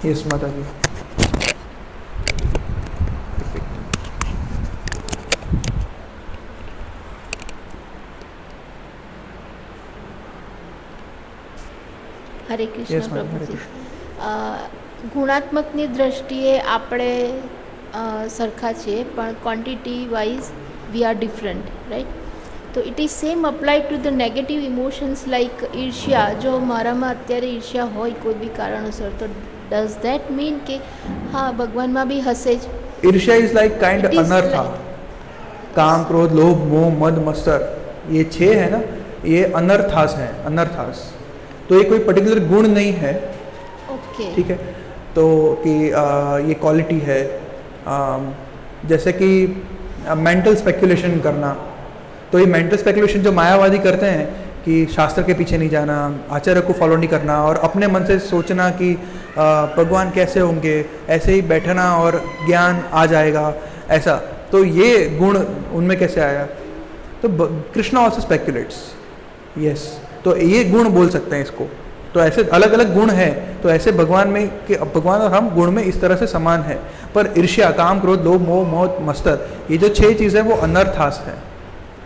यस माता जी। હરે કૃષ્ણ પ્રભુજી, ગુણાત્મકની દ્રષ્ટિએ આપણે સરખા છીએ પણ quantity wise we are different, right? તો it is same apply to the negative emotions like ઈર્ષ્યા. જો મારામાં અત્યારે ઈર્ષ્યા હોય કોઈ બી કારણોસર, તો ડઝ ધેટ મીન કે હા ભગવાનમાં બી હશે જ? ईर्ष्या इज लाइक काइंड अनर्था। काम, क्रोध, लोभ, मोह, मद, मत्सर, ये 6 है ना, ये अनर्थास हैं, अनर्थास। तो ये कोई पर्टिकुलर गुण नहीं है, ओके, ठीक है? तो कि ये क्वालिटी है। जैसे कि मेंटल स्पेकुलेशन करना, तो ये मेंटल स्पेकुलेशन जो मायावादी करते हैं कि शास्त्र के पीछे नहीं जाना, आचार्य को फॉलो नहीं करना और अपने मन से सोचना कि भगवान कैसे होंगे, ऐसे ही बैठना और ज्ञान आ जाएगा ऐसा, तो ये गुण उनमें कैसे आया? तो कृष्णा ऑल्सो स्पेक्युलेट्स, यस, तो ये गुण बोल सकते हैं इसको। तो ऐसे अलग अलग गुण हैं, तो ऐसे भगवान में कि भगवान और हम गुण में इस तरह से समान है, पर ईर्ष्या, काम, क्रोध, लोभ, मोह, मोह, मत्सर, ये जो 6 चीज़ें वो अनर्थास है,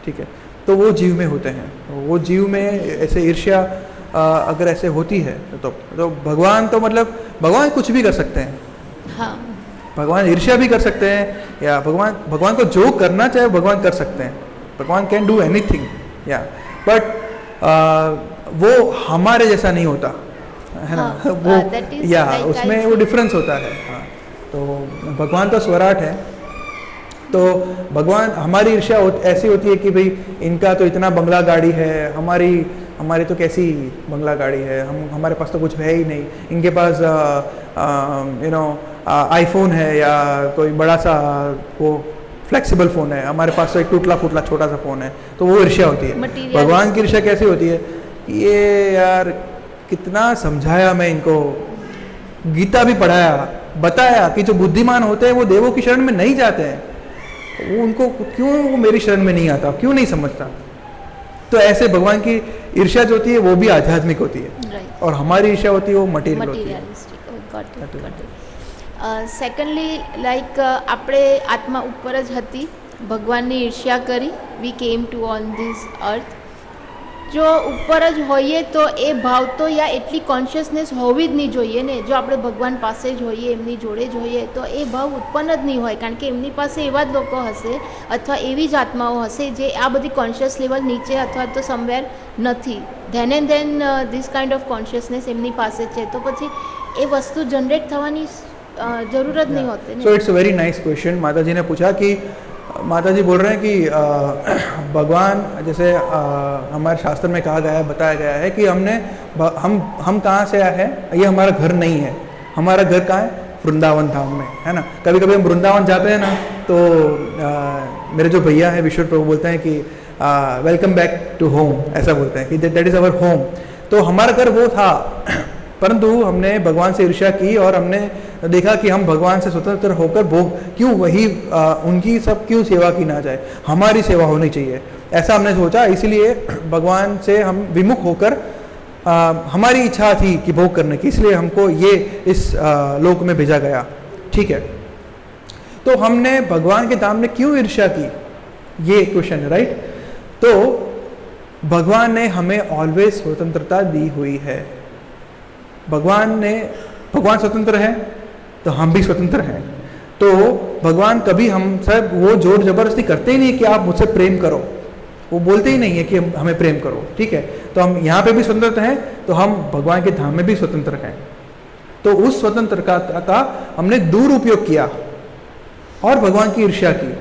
ठीक है, तो वो जीव में होते हैं। वो जीव में ऐसे ईर्ष्या अगर ऐसे होती है तो भगवान तो मतलब भगवान कुछ भी कर सकते हैं। हाँ, भगवान ईर्ष्या भी कर सकते हैं, या भगवान को जो करना चाहे भगवान कर सकते हैं। भगवान कैन डू एनीथिंग, या बट वो हमारे जैसा नहीं होता है ना। हाँ, वो या like उसमें वो डिफरेंस होता है। हाँ, तो भगवान तो स्वराट है, तो भगवान, हमारी ईर्ष्या ऐसी होती है कि भाई इनका तो इतना बंगला गाड़ी है, हमारी तो कैसी बंगला गाड़ी है, हमारे पास तो कुछ है ही नहीं, इनके पास आईफोन है या कोई बड़ा सा वो फ्लेक्सिबल फ़ोन है, हमारे पास तो एक टूटला फूटला छोटा सा फ़ोन है, तो वो ईर्ष्या होती है। भगवान की ईर्ष्या कैसी होती है? ये यार कितना समझाया मैं इनको, गीता भी पढ़ाया, बताया कि जो बुद्धिमान होते हैं वो देवों की शरण में नहीं जाते हैं, वो उनको क्यों वो मेरी शरण में नहीं आता, क्यों नहीं समझता? तो ऐसे भगवान की ईर्ष्या जो होती है वो भी आध्यात्मिक होती है, और हमारी ईर्ष्या होती है वो मटेरियल होती है। સેકન્ડલી લાઈક આપણે આત્મા ઉપર જ હતી, ભગવાનની ઈર્ષ્યા કરી, વી કેમ ટુ ઓન ધીસ અર્થ. જો ઉપર જ હોઈએ તો એ ભાવ તો યા એટલી કોન્શિયસનેસ હોવી જ નહીં જોઈએ ને. જો આપણે ભગવાન પાસે જ હોઈએ, એમની જોડે જ હોઈએ, તો એ ભાવ ઉત્પન્ન જ નહીં હોય, કારણ કે એમની પાસે એવા જ લોકો હશે અથવા એવી જ આત્માઓ હશે જે આ બધી કોન્શિયસ લેવલ નીચે અથવા તો સમવેર નથી. Than and then this kind of consciousness એમની પાસે છે, તો પછી એ વસ્તુ જનરેટ થવાની जरूरत नहीं होती. So it's a very nice question. माता जी ने पूछा कि माता जी बोल रहे हैं कि भगवान, जैसे हमारे शास्त्र में कहा गया है, बताया गया है कि हम कहाँ से आए हैं, ये हमारा घर नहीं है, हमारा घर कहाँ है? वृंदावन धाम में, है ना. कभी कभी हम वृंदावन जाते हैं ना, तो मेरे जो भैया हैं विश्व प्रभु बोलते हैं कि वेलकम बैक टू होम, ऐसा बोलते हैं कि दैट इज़ अवर होम. तो हमारा घर वो था, परंतु हमने भगवान से ईर्ष्या की और हमने देखा कि हम भगवान से स्वतंत्र होकर क्यों वही उनकी सब क्यों सेवा की ना जाए, हमारी सेवा होनी चाहिए, ऐसा हमने सोचा. इसीलिए भगवान से हम विमुख होकर हमारी इच्छा थी कि भोग करने की, इसलिए हमको ये इस लोक में भेजा गया. ठीक है, तो हमने भगवान के धाम में क्यों ईर्ष्या की, ये क्वेश्चन है, राइट. तो भगवान ने हमें ऑलवेज स्वतंत्रता दी हुई है. भगवान स्वतंत्र है तो हम भी स्वतंत्र हैं. तो भगवान कभी हम सब वो जोर जबरदस्ती करते ही नहीं कि आप मुझसे प्रेम करो, वो बोलते ही नहीं है कि हमें प्रेम करो. ठीक है, तो हम यहाँ पे भी स्वतंत्र हैं, तो हम भगवान के धाम में भी स्वतंत्र हैं. तो उस स्वतंत्रता का हमने दुरुपयोग किया और भगवान की ईर्ष्या की.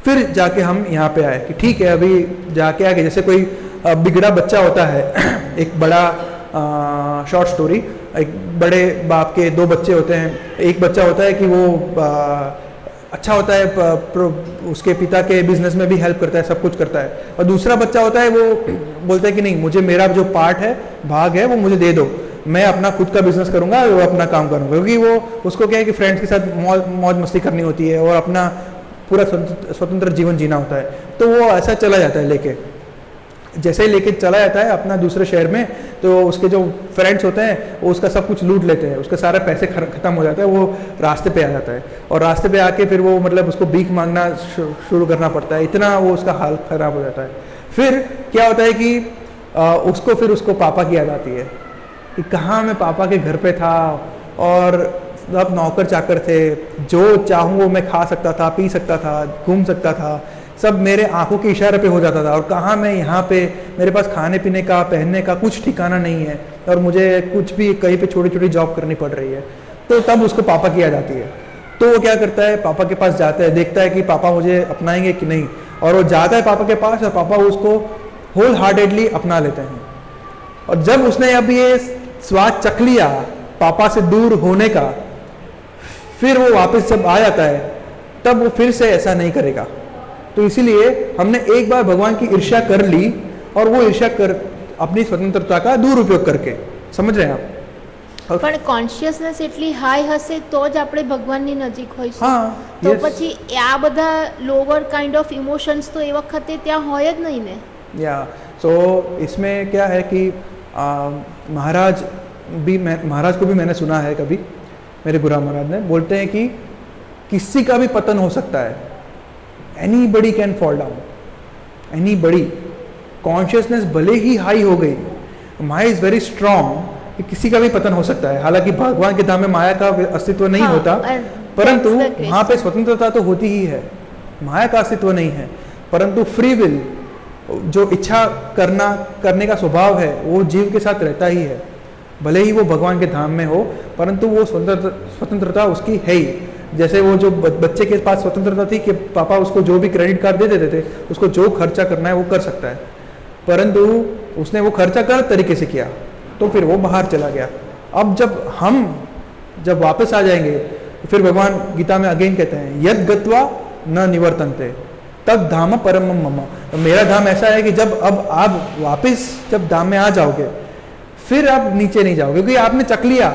फिर जाके हम यहाँ पे आए कि ठीक है, अभी जाके आके जैसे कोई बिगड़ा बच्चा होता है, एक बड़ा शॉर्ट स्टोरी, एक बड़े बाप के 2 बच्चे होते हैं. एक बच्चा होता है कि वो अच्छा होता है, उसके पिता के बिजनेस में भी हेल्प करता है, सब कुछ करता है. और दूसरा बच्चा होता है, वो बोलता है कि नहीं, मुझे मेरा जो पार्ट है, भाग है, वो मुझे दे दो, मैं अपना खुद का बिजनेस करूँगा, वो अपना काम करूँगा. क्योंकि वो उसको क्या है कि फ्रेंड्स के साथ मौज मस्ती करनी होती है और अपना पूरा स्वतंत्र जीवन जीना होता है. तो वो ऐसा चला जाता है लेके, जैसे ही लेके चला जाता है अपना दूसरे शहर में, तो उसके जो फ्रेंड्स होते हैं वो उसका सब कुछ लूट लेते हैं, उसके सारे पैसे खत्म हो जाते हैं, वो रास्ते पे आ जाता है. और रास्ते पे आके फिर वो मतलब उसको भीख मांगना शुरू करना पड़ता है, इतना वो उसका हाल खराब हो जाता है. फिर क्या होता है कि उसको पापा की याद आती है कि कहाँ मैं पापा के घर पे था और सब नौकर चाकर थे, जो चाहूँ वो मैं खा सकता था, पी सकता था, घूम सकता था, सब मेरे आंखों के इशारे पे हो जाता था. और कहाँ मैं यहाँ पे, मेरे पास खाने पीने का, पहनने का कुछ ठिकाना नहीं है, और मुझे कुछ भी कहीं पे छोटी छोटी जॉब करनी पड़ रही है. तो तब उसको पापा की याद आती है. तो वो क्या करता है, पापा के पास जाता है, देखता है कि पापा मुझे अपनाएंगे कि नहीं, और वो जाता है पापा के पास और पापा उसको होल हार्टेडली अपना लेते हैं. और जब उसने अब ये स्वाद चख लिया पापा से दूर होने का, फिर वो वापस जब आ जाता है तब वो फिर से ऐसा नहीं करेगा. तो इसीलिए हमने एक बार भगवान की ईर्ष्या कर ली और वो ईर्ष्या कर अपनी स्वतंत्रता का दुरुपयोग करके, समझ रहे हैं आप? પણ કોન્શિયસનેસ એટલી હાઈ હશે તો જ આપણે ભગવાનની નજીક હોઈશું. हाँ, તો yes. પછી આ બધા લોઅર કાઇન્ડ ઓફ ઇમોશન્સ તો એ વખતે ત્યાં હોય જ નહીં ને. या सो इसमें क्या है कि महाराज महाराज को भी मैंने सुना है कभी, मेरे गुरु महाराज ने बोलते हैं कि किसी का भी पतन हो सकता है, anybody can fall down, anybody. Consciousness भले ही हाई हो गई, माया इज वेरी स्ट्रांग, कि किसी का भी पतन हो सकता है. हालांकि भगवान के धाम में माया का अस्तित्व नहीं हाँ, होता, and परंतु that's the question. वहाँ पे स्वतंत्रता तो होती ही है, माया का अस्तित्व नहीं है. परंतु फ्री विल, जो इच्छा करने का स्वभाव है, वो जीव के साथ रहता ही है. भले ही वो भगवान के धाम में हो, परंतु वो स्वतंत्रता उसकी है ही. जैसे वो जो बच्चे के पास स्वतंत्रता थी कि पापा उसको जो भी क्रेडिट कार्ड दे देते थे, उसको जो खर्चा करना है वो कर सकता है, परंतु उसने वो खर्चा गलत तरीके से किया तो फिर वो बाहर चला गया. अब जब वापस आ जाएंगे, फिर भगवान गीता में अगेन कहते हैं यद गत्वा न निवर्तन्ते तब धाम परम मम. मेरा धाम ऐसा है कि जब अब आप वापस जब धाम में आ जाओगे, फिर आप नीचे नहीं जाओगे, क्योंकि आपने चख लिया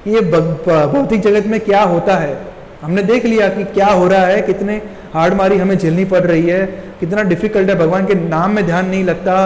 ये भौतिक जगत में क्या होता है. हमने देख लिया कि क्या हो रहा है, कितने हार्ड मारी हमें झेलनी पड़ रही है, कितना डिफिकल्ट है, भगवान के नाम में ध्यान नहीं लगता,